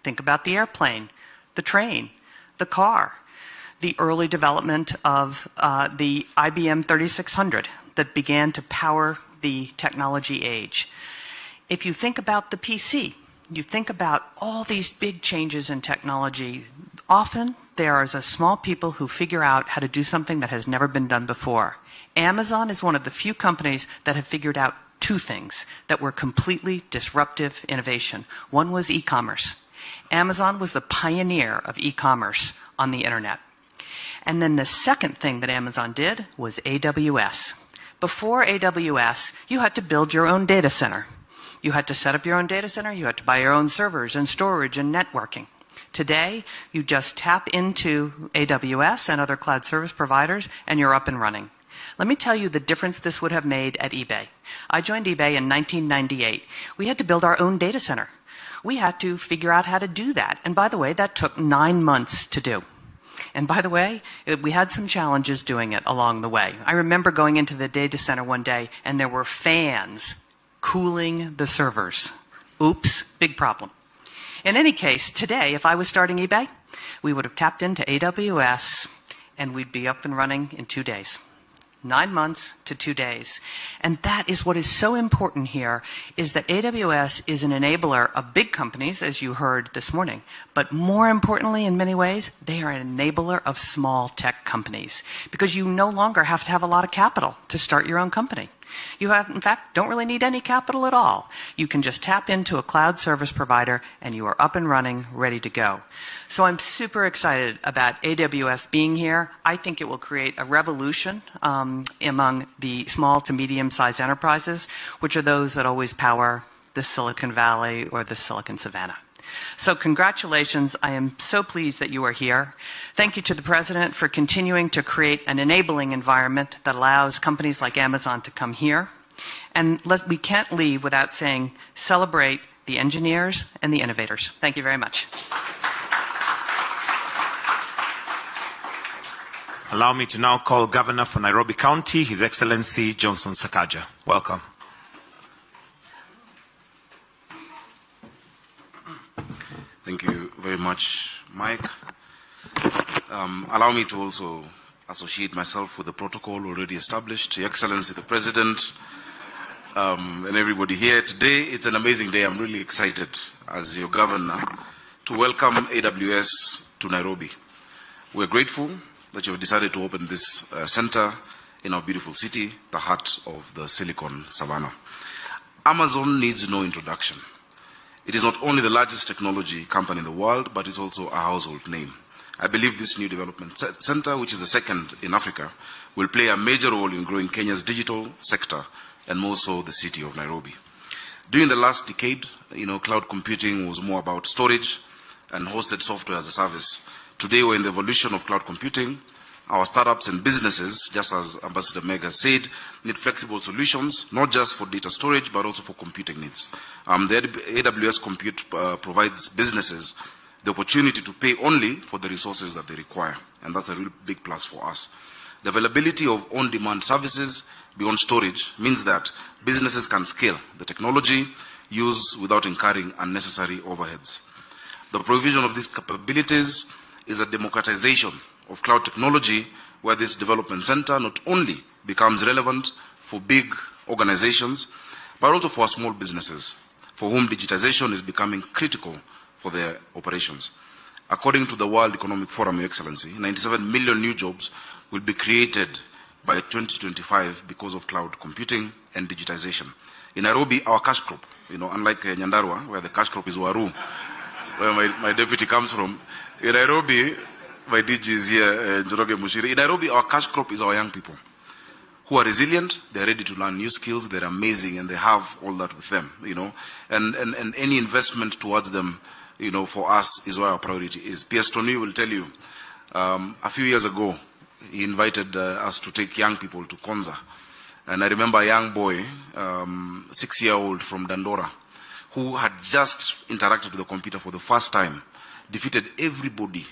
Think about the airplane, the train, the car, the early development of the IBM 3600 that began to power the technology age. If you think about the PC, you think about all these big changes in technology, often there is a small people who figure out how to do something that has never been done before. Amazon is one of the few companies that have figured out two things that were completely disruptive innovation. One was e-commerce. Amazon was the pioneer of e-commerce on the internet. And then the second thing that Amazon did was AWS. Before AWS, you had to build your own data center. You had to set up your own data center. You had to buy your own servers and storage and networking. Today, you just tap into AWS and other cloud service providers, and you're up and running. Let me tell you the difference this would have made at eBay. I joined eBay in 1998. We had to build our own data center. We had to figure out how to do that. And by the way, that took 9 months to do. And by the way, we had some challenges doing it along the way. I remember going into the data center one day, and there were fans cooling the servers. Oops, big problem. In any case, today, if I was starting eBay, we would have tapped into AWS, and we'd be up and running in 2 days. 9 months to 2 days. And that is what is so important here, is that AWS is an enabler of big companies, as you heard this morning. But more importantly, in many ways, they are an enabler of small tech companies. Because you no longer have to have a lot of capital to start your own company. You have, in fact, don't really need any capital at all. You can just tap into a cloud service provider and you are up and running, ready to go. So I'm super excited about AWS being here. I think it will create a revolution among the small to medium-sized enterprises, which are those that always power the Silicon Valley or the Silicon Savannah. So congratulations. I am so pleased that you are here. Thank you to the President for continuing to create an enabling environment that allows companies like Amazon to come here. And we can't leave without saying, celebrate the engineers and the innovators. Thank you very much. Allow me to now call Governor for Nairobi County, His Excellency Johnson Sakaja. Welcome. Thank you very much, Mike. Allow me to also associate myself with the protocol already established. Your Excellency, the President, and everybody here. Today, it's an amazing day. I'm really excited as your governor to welcome AWS to Nairobi. We're grateful that you have decided to open this center in our beautiful city, the heart of the Silicon Savannah. Amazon needs no introduction. It is not only the largest technology company in the world, but it's also a household name. I believe this new development center, which is the second in Africa, will play a major role in growing Kenya's digital sector and more so the city of Nairobi. During the last decade, cloud computing was more about storage and hosted software as a service. Today, we're in the evolution of cloud computing. Our startups and businesses, just as Ambassador Meg has said, need flexible solutions, not just for data storage, but also for computing needs. The AWS Compute provides businesses the opportunity to pay only for the resources that they require, and that's a real big plus for us. The availability of on-demand services beyond storage means that businesses can scale the technology used without incurring unnecessary overheads. The provision of these capabilities is a democratization of cloud technology, where this development center not only becomes relevant for big organizations, but also for small businesses, for whom digitization is becoming critical for their operations. According to the World Economic Forum, Your Excellency, 97 million new jobs will be created by 2025 because of cloud computing and digitization. In Nairobi, our cash crop, unlike Nyandarua, where the cash crop is Waru, where my deputy comes from, in Nairobi, my DG is here, Njoroge Mushiri. In Nairobi, our cash crop is our young people who are resilient, they're ready to learn new skills, they're amazing, and they have all that with them, And any investment towards them, for us is where our priority is. PS Tony will tell you, a few years ago, he invited us to take young people to Konza. And I remember a young boy, 6-year-old from Dandora, who had just interacted with the computer for the first time, defeated everybody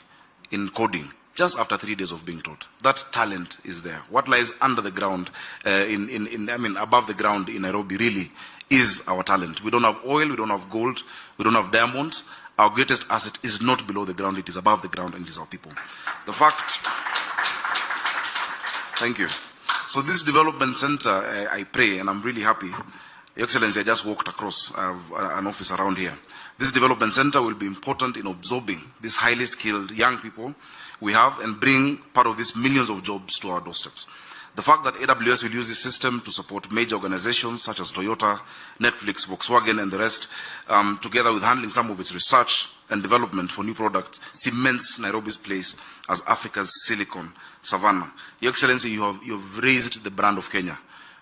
in coding just after 3 days of being taught. That talent is there. What lies under the ground, above the ground in Nairobi really is our talent. We don't have oil, we don't have gold, we don't have diamonds. Our greatest asset is not below the ground, it is above the ground, and it is our people. The fact, thank you. So this development center, I pray, and I'm really happy. Your Excellency, I just walked across an office around here. This development center will be important in absorbing these highly skilled young people we have and bring part of these millions of jobs to our doorsteps. The fact that AWS will use this system to support major organizations such as Toyota, Netflix, Volkswagen, and the rest, together with handling some of its research and development for new products, cements Nairobi's place as Africa's Silicon Savannah. Your Excellency, you've raised the brand of Kenya.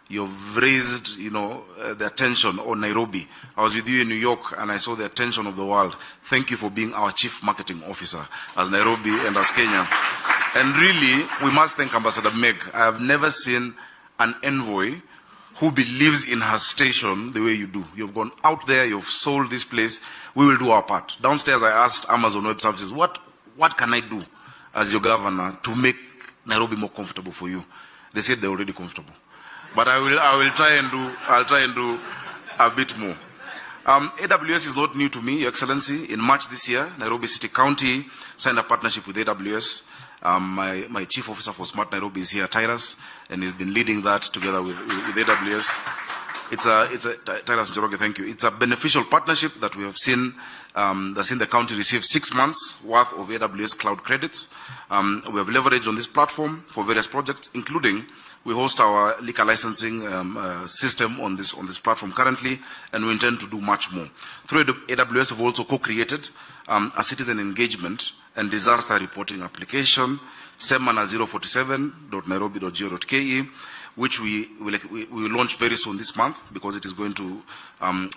You've raised, the attention on Nairobi. I was with you in New York and I saw the attention of the world. Thank you for being our Chief Marketing Officer as Nairobi and as Kenya. And really, we must thank Ambassador Meg. I have never seen an envoy who believes in her station the way you do. You've gone out there, you've sold this place. We will do our part. Downstairs, I asked Amazon Web Services, what can I do as your governor to make Nairobi more comfortable for you? They said they're already comfortable. But I'll try and do a bit more. AWS is not new to me, Your Excellency. In March this year, Nairobi City County signed a partnership with AWS. My Chief Officer for Smart Nairobi is here, Tyrus, and he's been leading that together with AWS. Tyrus Njoroge, thank you. It's a beneficial partnership that we have seen, that's seen the county receive 6 months worth of AWS cloud credits. We have leveraged on this platform for various projects, including we host our liquor licensing system on this platform currently, and we intend to do much more. Through AWS, we've also co-created a citizen engagement and disaster reporting application, semana047.nairobi.go.ke, which we will launch very soon this month, because it is going to,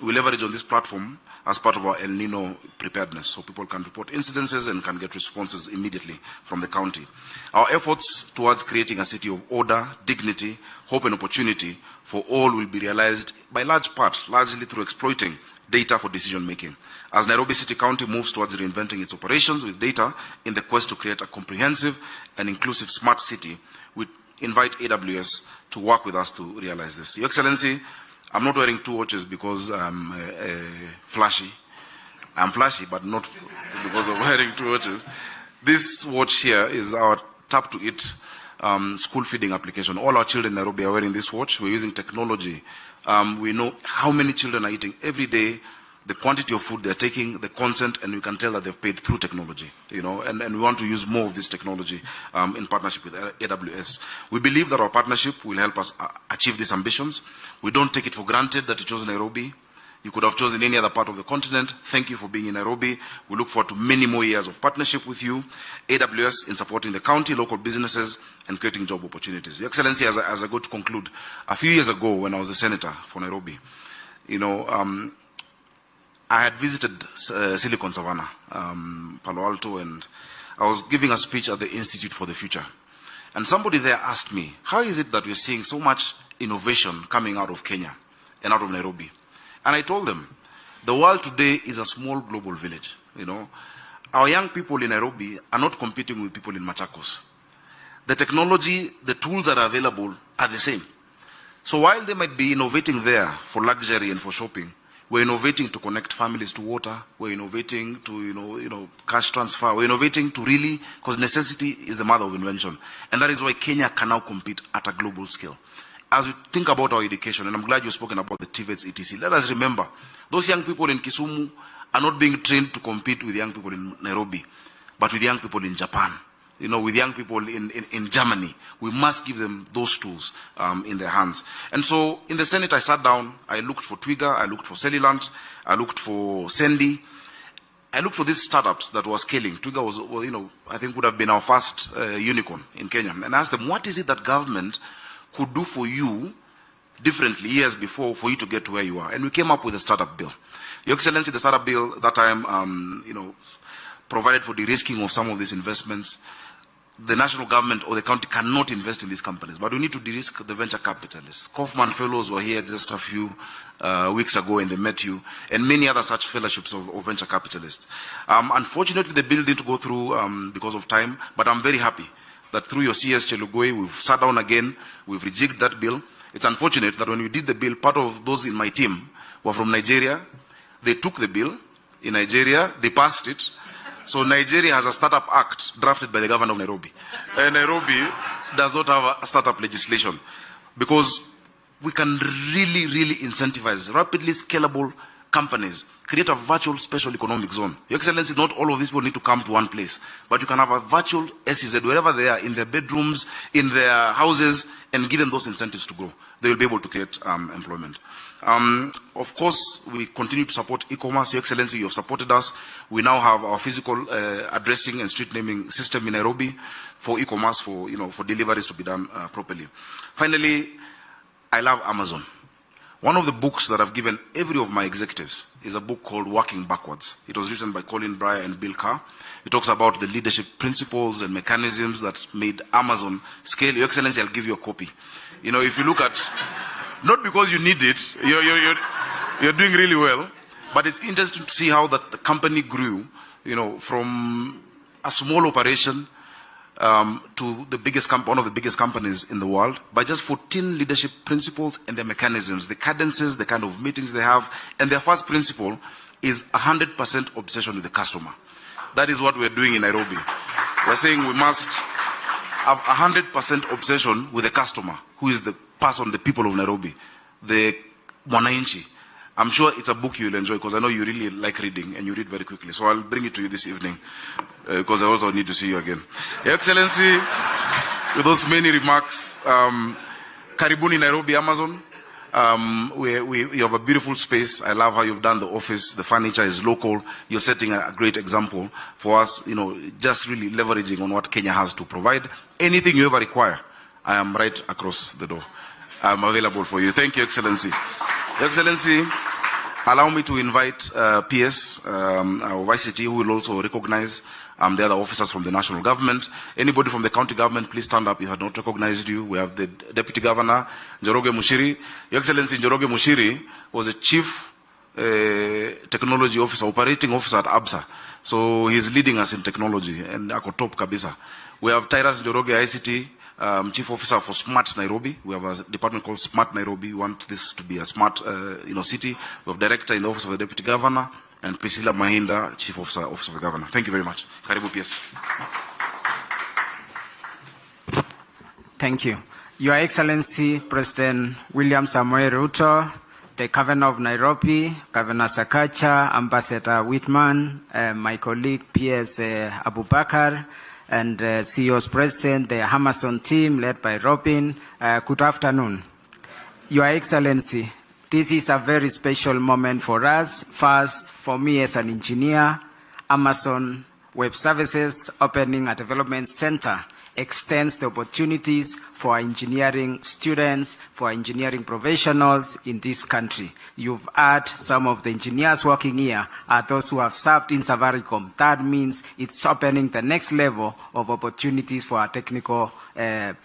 we leverage on this platform as part of our El Nino preparedness, so people can report incidences and can get responses immediately from the county. Our efforts towards creating a city of order, dignity, hope and opportunity for all will be realized by largely through exploiting data for decision making. As Nairobi City County moves towards reinventing its operations with data in the quest to create a comprehensive and inclusive smart city, we invite AWS to work with us to realize this. Your Excellency, I'm not wearing 2 watches because I'm flashy. I'm flashy, but not because of wearing 2 watches. This watch here is our Tap to Eat school feeding application. All our children in Nairobi are wearing this watch. We're using technology. We know how many children are eating every day, the quantity of food they're taking, the content, and we can tell that they've paid through technology, and we want to use more of this technology in partnership with AWS. We believe that our partnership will help us achieve these ambitions. We don't take it for granted that you chose Nairobi. You could have chosen any other part of the continent. Thank you for being in Nairobi. We look forward to many more years of partnership with you, AWS, in supporting the county, local businesses, and creating job opportunities. Your Excellency, as I go to conclude, a few years ago when I was a senator for Nairobi, I had visited Silicon Savannah, Palo Alto, and I was giving a speech at the Institute for the Future. And somebody there asked me, how is it that we're seeing so much innovation coming out of Kenya and out of Nairobi? And I told them, the world today is a small global village. Our young people in Nairobi are not competing with people in Machakos. The technology, the tools that are available are the same. So while they might be innovating there for luxury and for shopping, we're innovating to connect families to water. We're innovating to, cash transfer. We're innovating to really, because necessity is the mother of invention. And that is why Kenya can now compete at a global scale. As we think about our education, and I'm glad you've spoken about the TVETs, etc., let us remember, those young people in Kisumu are not being trained to compete with young people in Nairobi, but with young people in Japan, with young people in Germany. We must give them those tools in their hands. And so in the Senate, I sat down, I looked for Twiga, I looked for Cellulant, I looked for Sendi, I looked for these startups that were scaling. Twiga was, I think would have been our first unicorn in Kenya. And I asked them, what is it that government could do for you differently years before for you to get to where you are? And we came up with a startup bill. Your Excellency, the startup bill that time, provided for de-risking of some of these investments. the national government or the county cannot invest in these companies, but we need to de-risk the venture capitalists. Kaufman Fellows were here just a few weeks ago and they met you, and many other such fellowships of venture capitalists. Unfortunately, the bill didn't go through because of time, but I'm very happy that through your CS Chelugoi, we've sat down again, we've rejigged that bill. It's unfortunate that when we did the bill, part of those in my team were from Nigeria. They took the bill in Nigeria, they passed it. So Nigeria has a startup act drafted by the governor of Nairobi. And Nairobi does not have a startup legislation because we can really, really incentivize rapidly scalable companies, create a virtual special economic zone. Your Excellency, not all of these people need to come to one place, but you can have a virtual SEZ wherever they are, in their bedrooms, in their houses, and give them those incentives to grow. They will be able to create employment. Of course, we continue to support e-commerce. Your Excellency, you have supported us. We now have our physical addressing and street naming system in Nairobi for e-commerce, for deliveries to be done properly. Finally, I love Amazon. One of the books that I've given every of my executives is a book called Working Backwards. It was written by Colin Breyer and Bill Carr. It talks about the leadership principles and mechanisms that made Amazon scale. Your Excellency, I'll give you a copy. If you look at, not because you need it, you're doing really well, but it's interesting to see how that the company grew, from a small operation to the biggest one of the biggest companies in the world by just 14 leadership principles and their mechanisms, the cadences, the kind of meetings they have. And their first principle is 100% obsession with the customer. That is what we're doing in Nairobi. We're saying we must have 100% obsession with the customer, who is the person, the people of Nairobi, the Mwananchi. I'm sure it's a book you'll enjoy because I know you really like reading and you read very quickly. So I'll bring it to you this evening because I also need to see you again. Your Excellency, with those many remarks, Karibuni Nairobi, Amazon. We have a beautiful space. I love how you've done the office. The furniture is local. You're setting a great example for us, just really leveraging on what Kenya has to provide. Anything you ever require, I am right across the door. I'm available for you. Thank you, Excellency. Your Excellency, allow me to invite PS of ICT, who will also recognize the other officers from the national government. Anybody from the county government, please stand up if I have not recognized you. We have the Deputy Governor, Njoroge Mushiri. Your Excellency, Njoroge Mushiri was a Chief Technology Officer, Operating Officer at ABSA. So he's leading us in technology and ako top kabisa. We have Tyrus Njoroge, ICT, Chief Officer for Smart Nairobi. We have a department called Smart Nairobi. We want this to be a smart city. We have Director in the Office of the Deputy Governor, and Priscilla Mahinda, Chief Officer, Office of the Governor. Thank you very much. Karibu PS. Thank you. Your Excellency, President William Samoei Ruto, the Governor of Nairobi, Governor Sakaja, Ambassador Whitman, my colleague PS Abubakar, and CEO's President, the Amazon team led by Robin. Good afternoon. Your Excellency, this is a very special moment for us. First, for me as an engineer, Amazon Web Services opening a development center extends the opportunities for engineering students, for engineering professionals in this country. You've heard some of the engineers working here are those who have served in Safaricom. That means it's opening the next level of opportunities for our technical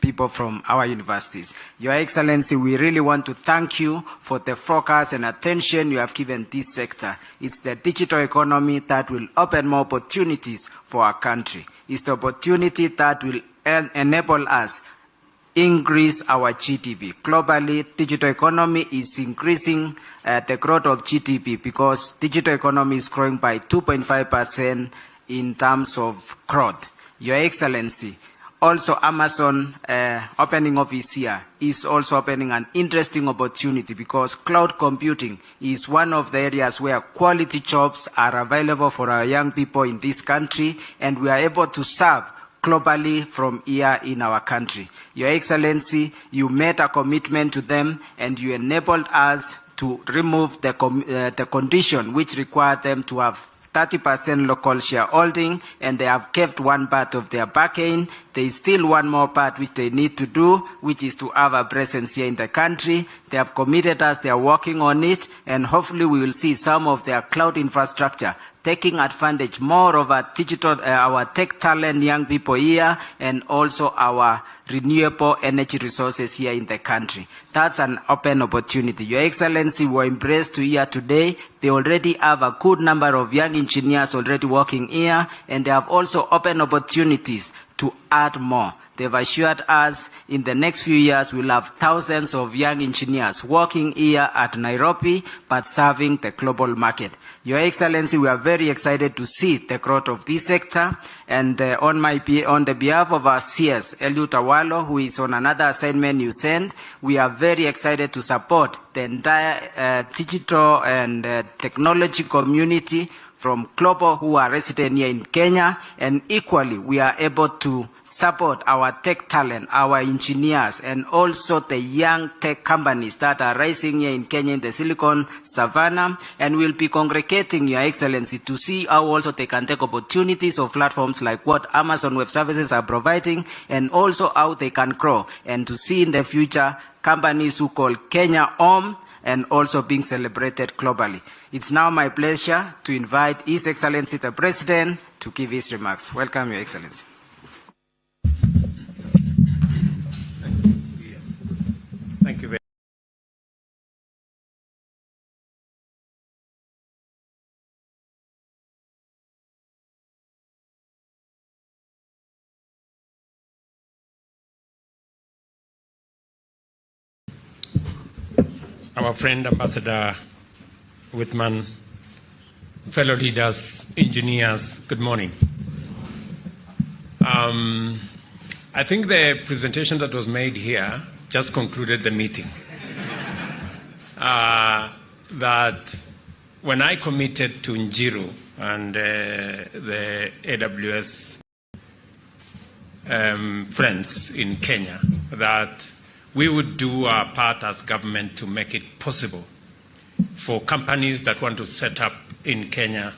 people from our universities. Your Excellency, we really want to thank you for the focus and attention you have given this sector. It's the digital economy that will open more opportunities for our country. It's the opportunity that will enable us increase our GDP. Globally, digital economy is increasing the growth of GDP because digital economy is growing by 2.5% in terms of growth. Your Excellency, also Amazon opening office here is also opening an interesting opportunity because cloud computing is one of the areas where quality jobs are available for our young people in this country, and we are able to serve globally from here in our country. Your Excellency, you made a commitment to them and you enabled us to remove the condition which required them to have 30% local shareholding, and they have kept one part of their bargain. There is still one more part which they need to do, which is to have a presence here in the country. They have committed us, they are working on it, and hopefully we will see some of their cloud infrastructure taking advantage more of our digital, our tech talent, young people here, and also our renewable energy resources here in the country. That's an open opportunity. Your Excellency, we're impressed to hear today they already have a good number of young engineers already working here, and they have also open opportunities to add more. They've assured us in the next few years we'll have thousands of young engineers working here at Nairobi, but serving the global market. Your Excellency, we are very excited to see the growth of this sector. And on the behalf of our CS, Eliud Awalo, who is on another assignment you sent, we are very excited to support the entire digital and technology community from global who are resident here in Kenya, and equally we are able to support our tech talent, our engineers, and also the young tech companies that are rising here in Kenya in the Silicon Savannah, and we'll be congregating, Your Excellency, to see how also they can take opportunities of platforms like what Amazon Web Services are providing, and also how they can grow, and to see in the future companies who call Kenya home, and also being celebrated globally. It's now my pleasure to invite His Excellency the President to give his remarks. Welcome, Your Excellency. Thank you very much. Our friend Ambassador Whitman, fellow leaders, engineers, good morning. I think the presentation that was made here just concluded the meeting. That when I committed to Njiru and the AWS friends in Kenya, that we would do our part as government to make it possible for companies that want to set up in Kenya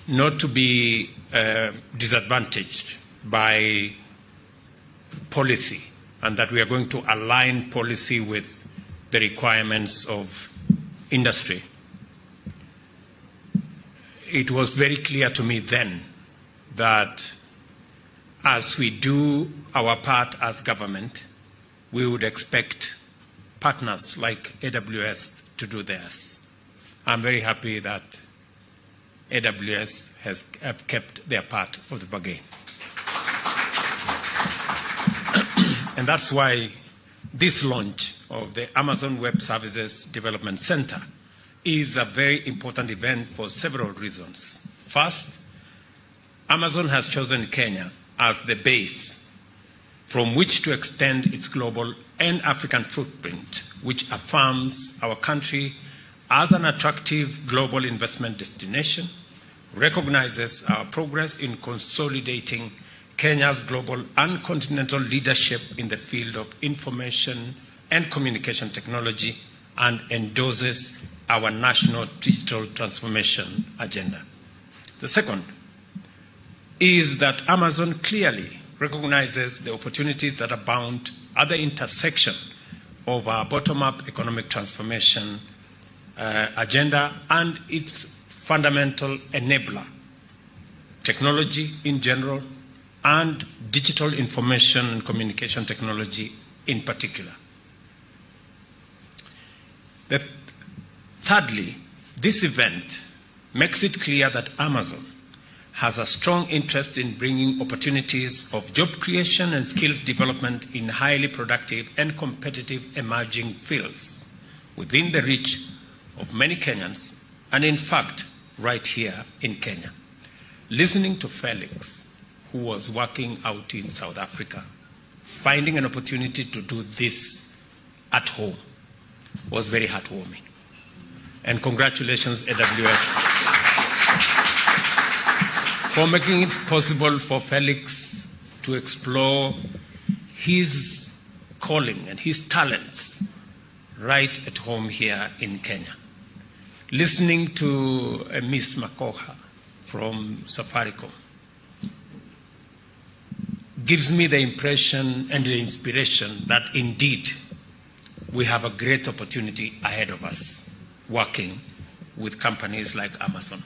not to be disadvantaged by policy, and that we are going to align policy with the requirements of industry. It was very clear to me then that as we do our part as government, we would expect partners like AWS to do theirs. I'm very happy that AWS have kept their part of the bargain. And that's why this launch of the Amazon Web Services Development Center is a very important event for several reasons. First, Amazon has chosen Kenya as the base from which to extend its global and African footprint, which affirms our country as an attractive global investment destination, recognizes our progress in consolidating Kenya's global and continental leadership in the field of information and communication technology, and endorses our national digital transformation agenda. The second is that Amazon clearly recognizes the opportunities that abound at the intersection of our bottom-up economic transformation agenda and its fundamental enabler, technology in general, and digital information and communication technology in particular. Thirdly, this event makes it clear that Amazon has a strong interest in bringing opportunities of job creation and skills development in highly productive and competitive emerging fields within the reach of many Kenyans, and in fact, right here in Kenya. Listening to Felix, who was working out in South Africa, finding an opportunity to do this at home was very heartwarming. And congratulations, AWS, for making it possible for Felix to explore his calling and his talents right at home here in Kenya. Listening to Miss Makoha from Safaricom gives me the impression and the inspiration that indeed we have a great opportunity ahead of us working with companies like Amazon.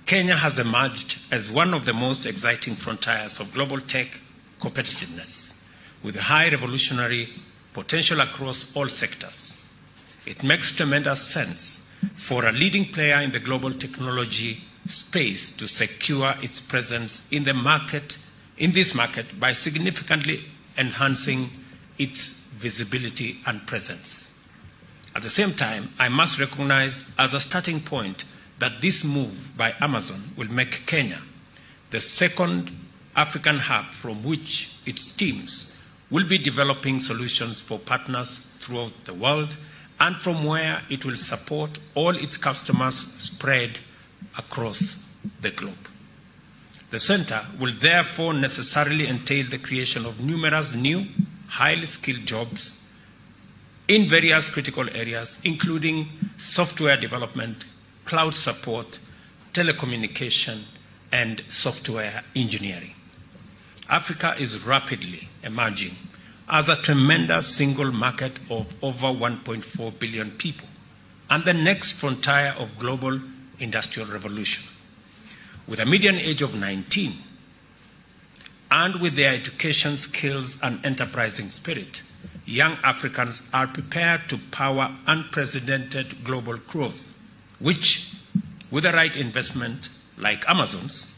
Kenya has emerged as one of the most exciting frontiers of global tech competitiveness, with high revolutionary potential across all sectors. It makes tremendous sense for a leading player in the global technology space to secure its presence in this market by significantly enhancing its visibility and presence. At the same time, I must recognize as a starting point that this move by Amazon will make Kenya the second African hub from which its teams will be developing solutions for partners throughout the world, and from where it will support all its customers spread across the globe. The center will therefore necessarily entail the creation of numerous new, highly skilled jobs in various critical areas, including software development, cloud support, telecommunication, and software engineering. Africa is rapidly emerging as a tremendous single market of over 1.4 billion people and the next frontier of global industrial revolution. With a median age of 19 and with their education, skills, and enterprising spirit, young Africans are prepared to power unprecedented global growth, which, with the right investment like Amazon's,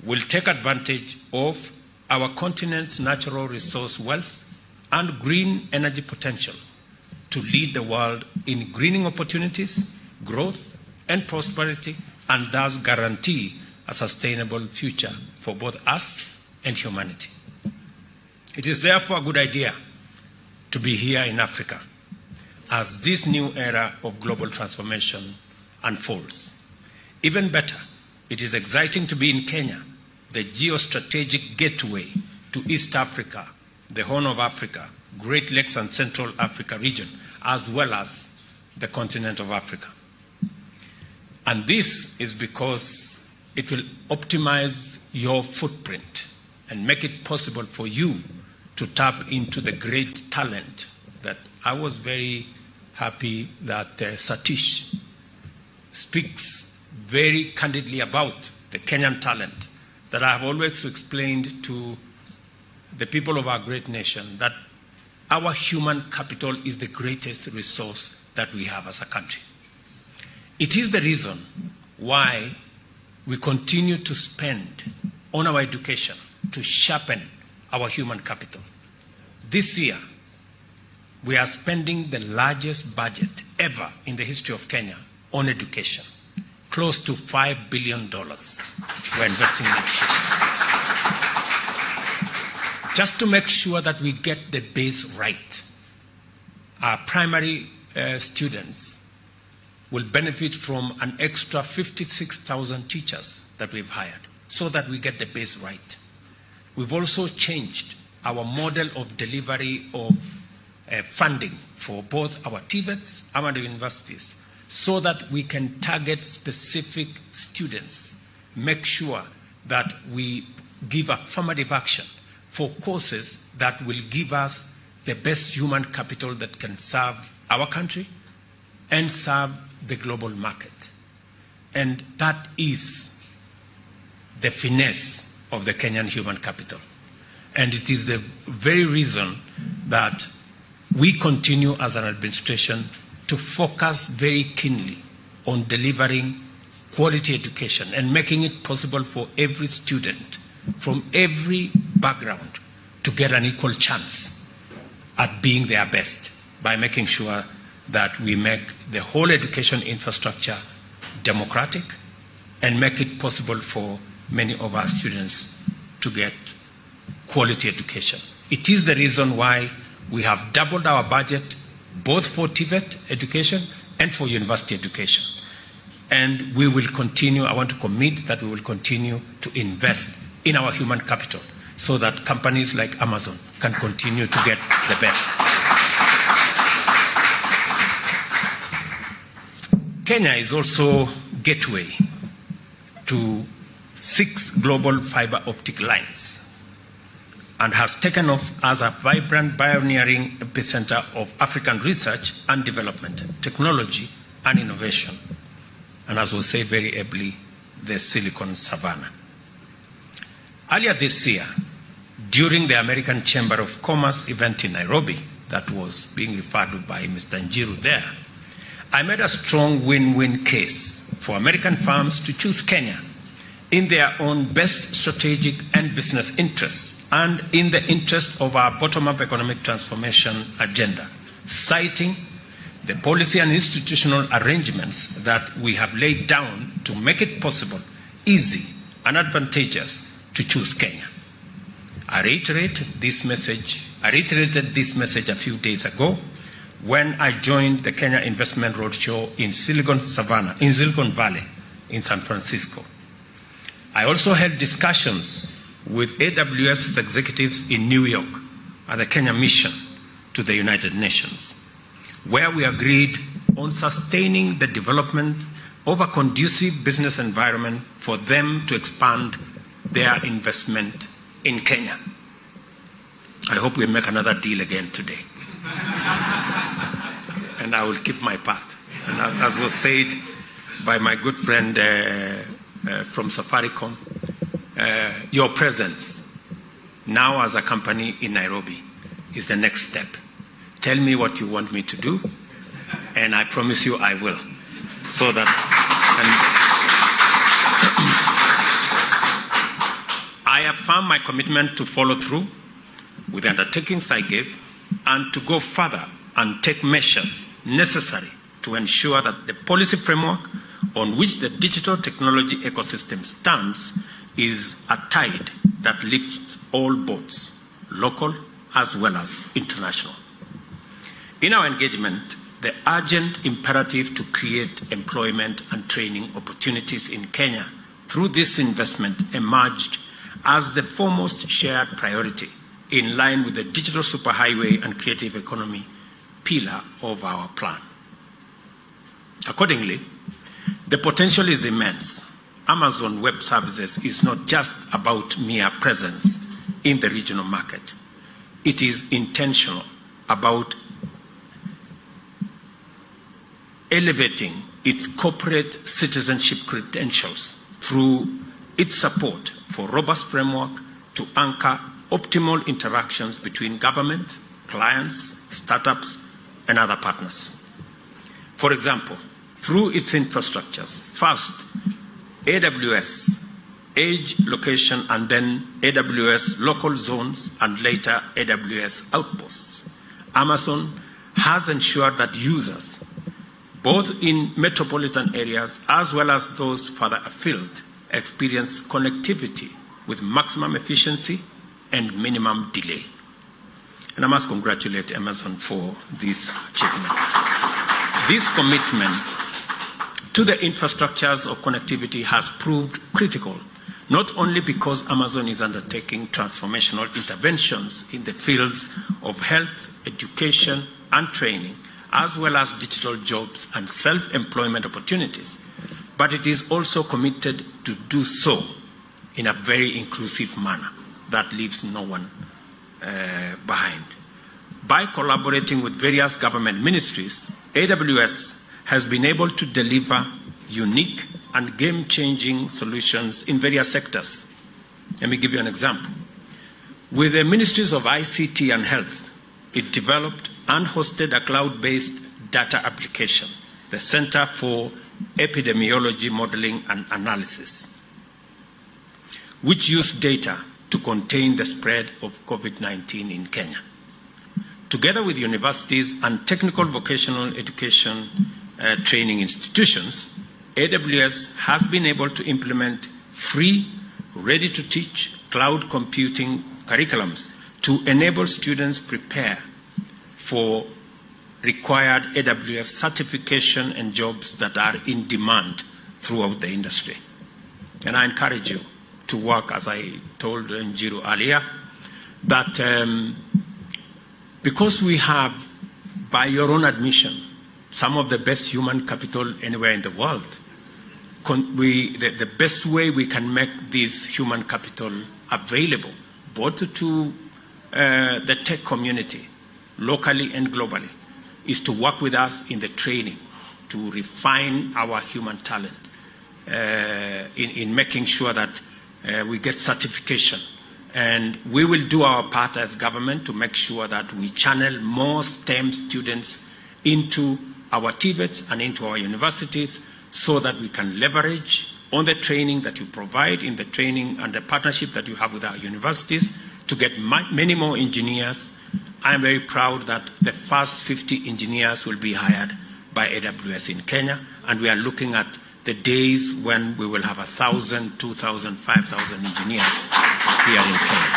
will take advantage of our continent's natural resource wealth and green energy potential to lead the world in greening opportunities, growth, and prosperity, and thus guarantee a sustainable future for both us and humanity. It is therefore a good idea to be here in Africa as this new era of global transformation unfolds. Even better, it is exciting to be in Kenya, the geostrategic gateway to East Africa, the Horn of Africa, Great Lakes and Central Africa region, as well as the continent of Africa. And this is because it will optimize your footprint and make it possible for you to tap into the great talent that I was very happy that Satish speaks very candidly about the Kenyan talent that I have always explained to the people of our great nation, that our human capital is the greatest resource that we have as a country. It is the reason why we continue to spend on our education to sharpen our human capital. This year, we are spending the largest budget ever in the history of Kenya on education. Close to $5 billion we're investing in education. Just to make sure that we get the base right. Our primary students will benefit from an extra 56,000 teachers that we've hired so that we get the base right. We've also changed our model of delivery of funding for both our TVETs and our universities so that we can target specific students, make sure that we give affirmative action for courses that will give us the best human capital that can serve our country and serve the global market. And that is the finesse of the Kenyan human capital. And it is the very reason that we continue as an administration to focus very keenly on delivering quality education and making it possible for every student from every background to get an equal chance at being their best by making sure that we make the whole education infrastructure democratic and make it possible for many of our students to get quality education. It is the reason why we have doubled our budget both for TVET education and for university education. And we will continue, I want to commit that we will continue to invest in our human capital so that companies like Amazon can continue to get the best. Kenya is also gateway to 6 global fiber optic lines and has taken off as a vibrant pioneering epicenter of African research and development, technology and innovation, and as was said very ably the Silicon Savannah. Earlier this year, during the American Chamber of Commerce event in Nairobi, that was being referred to by Mr. Njiru there, I made a strong win-win case for American firms to choose Kenya in their own best strategic and business interests and in the interest of our bottom-up economic transformation agenda, citing the policy and institutional arrangements that we have laid down to make it possible, easy, and advantageous to choose Kenya. I reiterated this message a few days ago when I joined the Kenya Investment Roadshow in Silicon Valley in San Francisco. I also held discussions with AWS executives in New York at the Kenya mission to the United Nations, where we agreed on sustaining the development of a conducive business environment for them to expand their investment in Kenya. I hope we make another deal again today. And I will keep my path. And as was said by my good friend from Safaricom, your presence now as a company in Nairobi is the next step. Tell me what you want me to do, and I promise you I will. So that I affirm my commitment to follow through with the undertakings I gave and to go further and take measures necessary to ensure that the policy framework on which the digital technology ecosystem stands is a tide that lifts all boats, local as well as international. In our engagement, the urgent imperative to create employment and training opportunities in Kenya through this investment emerged as the foremost shared priority in line with the digital superhighway and creative economy pillar of our plan. Accordingly, the potential is immense. Amazon Web Services is not just about mere presence in the regional market. It is intentional about elevating its corporate citizenship credentials through its support for robust framework to anchor optimal interactions between government, clients, startups, and other partners. For example, through its infrastructures, first, AWS, edge location, and then AWS local zones, and later AWS outposts, Amazon has ensured that users, both in metropolitan areas as well as those further afield, experience connectivity with maximum efficiency and minimum delay. And I must congratulate Amazon for this achievement. This commitment to the infrastructures of connectivity has proved critical, not only because Amazon is undertaking transformational interventions in the fields of health, education, and training, as well as digital jobs and self-employment opportunities, but it is also committed to do so in a very inclusive manner that leaves no one behind. By collaborating with various government ministries, AWS has been able to deliver unique and game-changing solutions in various sectors. Let me give you an example. With the ministries of ICT and health, it developed and hosted a cloud-based data application, the Center for Epidemiology Modeling and Analysis, which used data to contain the spread of COVID-19 in Kenya. Together with universities and technical vocational education training institutions, AWS has been able to implement free, ready-to-teach cloud computing curriculums to enable students prepare for required AWS certification and jobs that are in demand throughout the industry. And I encourage you to work, as I told Njiru earlier, that because we have, by your own admission, some of the best human capital anywhere in the world, the best way we can make this human capital available, both to the tech community, locally and globally, is to work with us in the training, to refine our human talent, in making sure that we get certification. And we will do our part as government to make sure that we channel more STEM students into our TVETs and into our universities so that we can leverage on the training that you provide in the training and the partnership that you have with our universities to get many more engineers. I'm very proud that the first 50 engineers will be hired by AWS in Kenya, and we are looking at the days when we will have 1,000, 2,000, 5,000 engineers here in Kenya.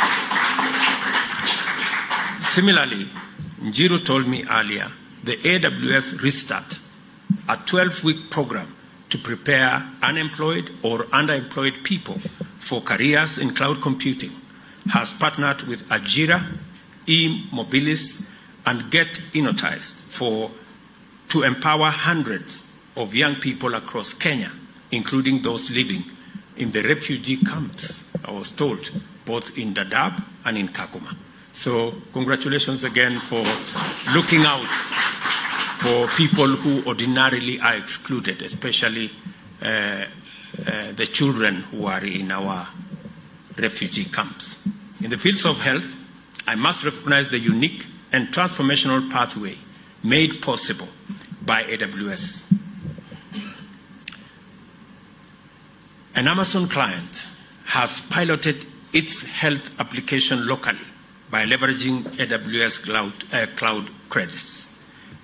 Similarly, Njiru told me earlier, the AWS Restart, a 12-week program to prepare unemployed or underemployed people for careers in cloud computing, has partnered with Ajira, e-Mobilis, and Get Innotized to empower hundreds of young people across Kenya, including those living in the refugee camps, I was told, both in Dadaab and in Kakuma. So congratulations again for looking out for people who ordinarily are excluded, especially the children who are in our refugee camps. In the fields of health, I must recognize the unique and transformational pathway made possible by AWS. An Amazon client has piloted its health application locally by leveraging AWS cloud credits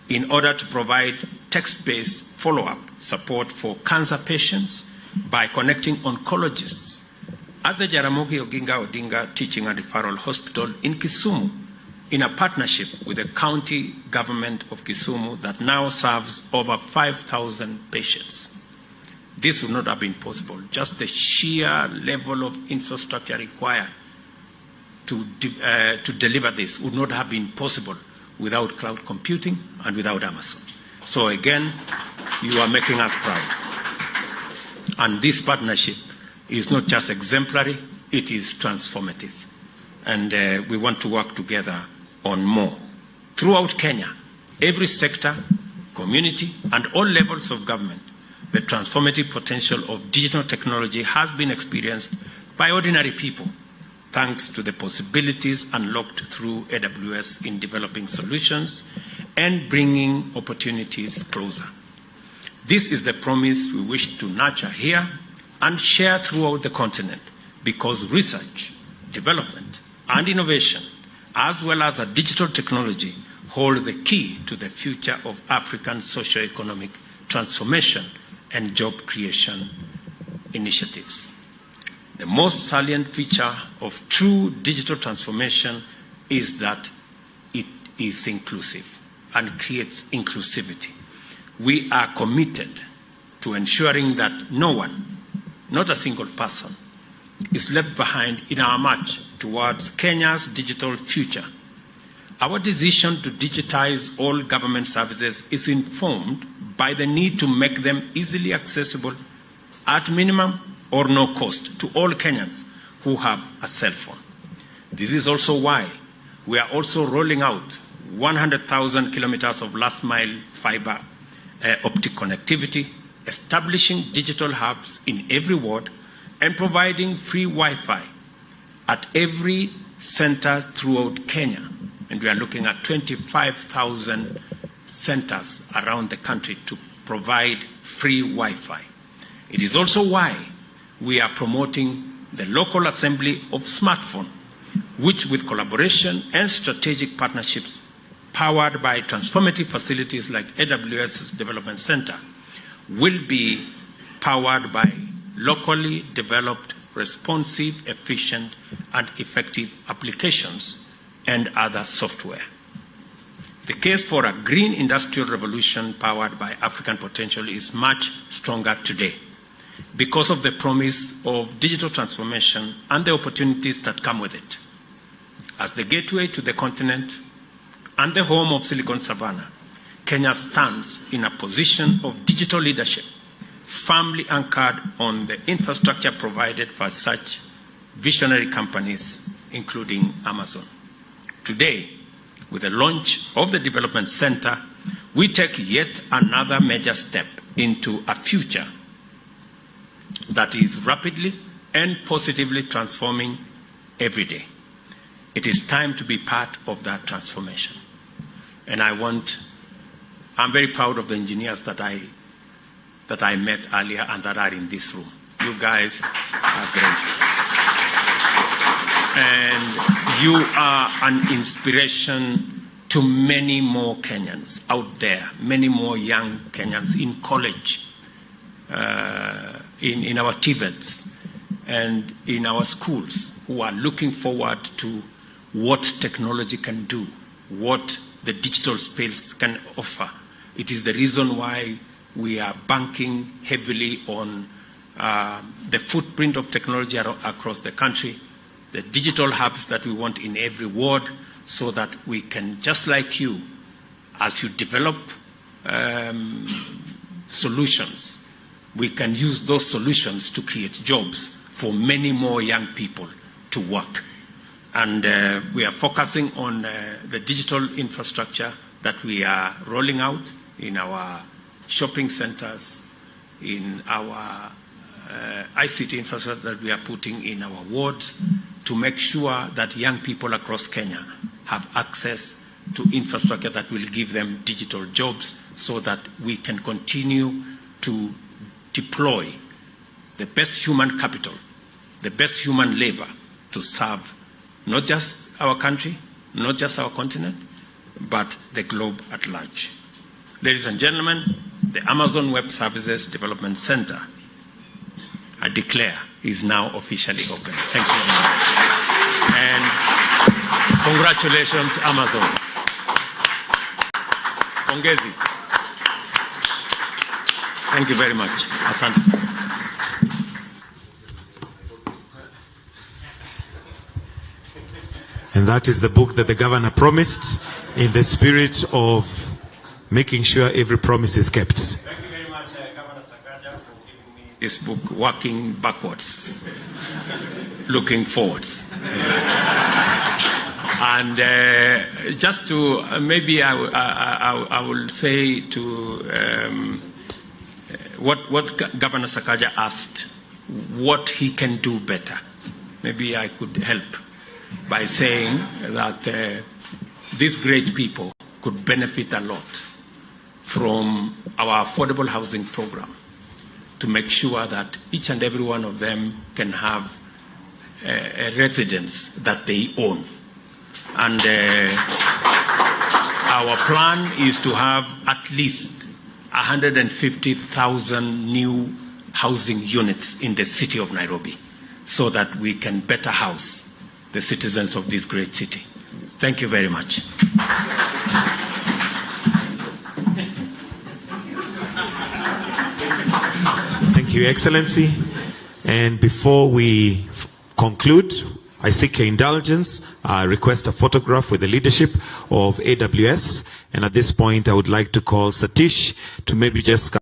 in order to provide text-based follow-up support for cancer patients by connecting oncologists at the Jaramogi Oginga Odinga Teaching and Referral Hospital in Kisumu in a partnership with the county government of Kisumu that now serves over 5,000 patients. This would not have been possible. Just the sheer level of infrastructure required to deliver this would not have been possible without cloud computing and without Amazon. So again, you are making us proud. And this partnership is not just exemplary, it is transformative. And we want to work together on more. Throughout Kenya, every sector, community, and all levels of government, the transformative potential of digital technology has been experienced by ordinary people, thanks to the possibilities unlocked through AWS in developing solutions and bringing opportunities closer. This is the promise we wish to nurture here and share throughout the continent, because research, development, and innovation, as well as a digital technology, hold the key to the future of African socio-economic transformation and job creation initiatives. The most salient feature of true digital transformation is that it is inclusive and creates inclusivity. We are committed to ensuring that no one, not a single person, is left behind in our march towards Kenya's digital future. Our decision to digitize all government services is informed by the need to make them easily accessible at minimum or no cost to all Kenyans who have a cell phone. This is also why we are also rolling out 100,000 kilometers of last-mile fiber optic connectivity, establishing digital hubs in every ward, and providing free Wi-Fi at every center throughout Kenya. And we are looking at 25,000 centers around the country to provide free Wi-Fi. It is also why we are promoting the local assembly of smartphone, which with collaboration and strategic partnerships powered by transformative facilities like AWS Development Center, will be powered by locally developed, responsive, efficient, and effective applications and other software. The case for a green industrial revolution powered by African potential is much stronger today because of the promise of digital transformation and the opportunities that come with it. As the gateway to the continent and the home of Silicon Savannah, Kenya stands in a position of digital leadership, firmly anchored on the infrastructure provided for such visionary companies, including Amazon. Today, with the launch of the Development Center, we take yet another major step into a future that is rapidly and positively transforming every day. It is time to be part of that transformation. And I'm very proud of the engineers that I met earlier and that are in this room. You guys are great. And you are an inspiration to many more Kenyans out there, many more young Kenyans in college, in our TVETs, and in our schools, who are looking forward to what technology can do, what the digital space can offer. It is the reason why we are banking heavily on the footprint of technology across the country, the digital hubs that we want in every ward, so that we can, just like you, as you develop solutions, we can use those solutions to create jobs for many more young people to work. And we are focusing on the digital infrastructure that we are rolling out in our shopping centers, in our ICT infrastructure that we are putting in our wards, to make sure that young people across Kenya have access to infrastructure that will give them digital jobs, so that we can continue to deploy the best human capital, the best human labor to serve not just our country, not just our continent, but the globe at large. Ladies and gentlemen, the Amazon Web Services Development Center, I declare, is now officially open. Thank you very much. And congratulations, Amazon. Pongezi. Thank you very much. Asante. And that is the book that the governor promised, in the spirit of making sure every promise is kept. Thank you very much, Governor Sakaja, for giving me this book, Working Backwards, Looking Forwards. And just to, maybe I will say to what Governor Sakaja asked, what he can do better. Maybe I could help by saying that these great people could benefit a lot from our affordable housing program, to make sure that each and every one of them can have a residence that they own. And our plan is to have at least 150,000 new housing units in the city of Nairobi, so that we can better house the citizens of this great city. Thank you very much. Thank you, Your Excellency. And before we conclude, I seek your indulgence. I request a photograph with the leadership of AWS. And at this point, I would like to call Satish to maybe just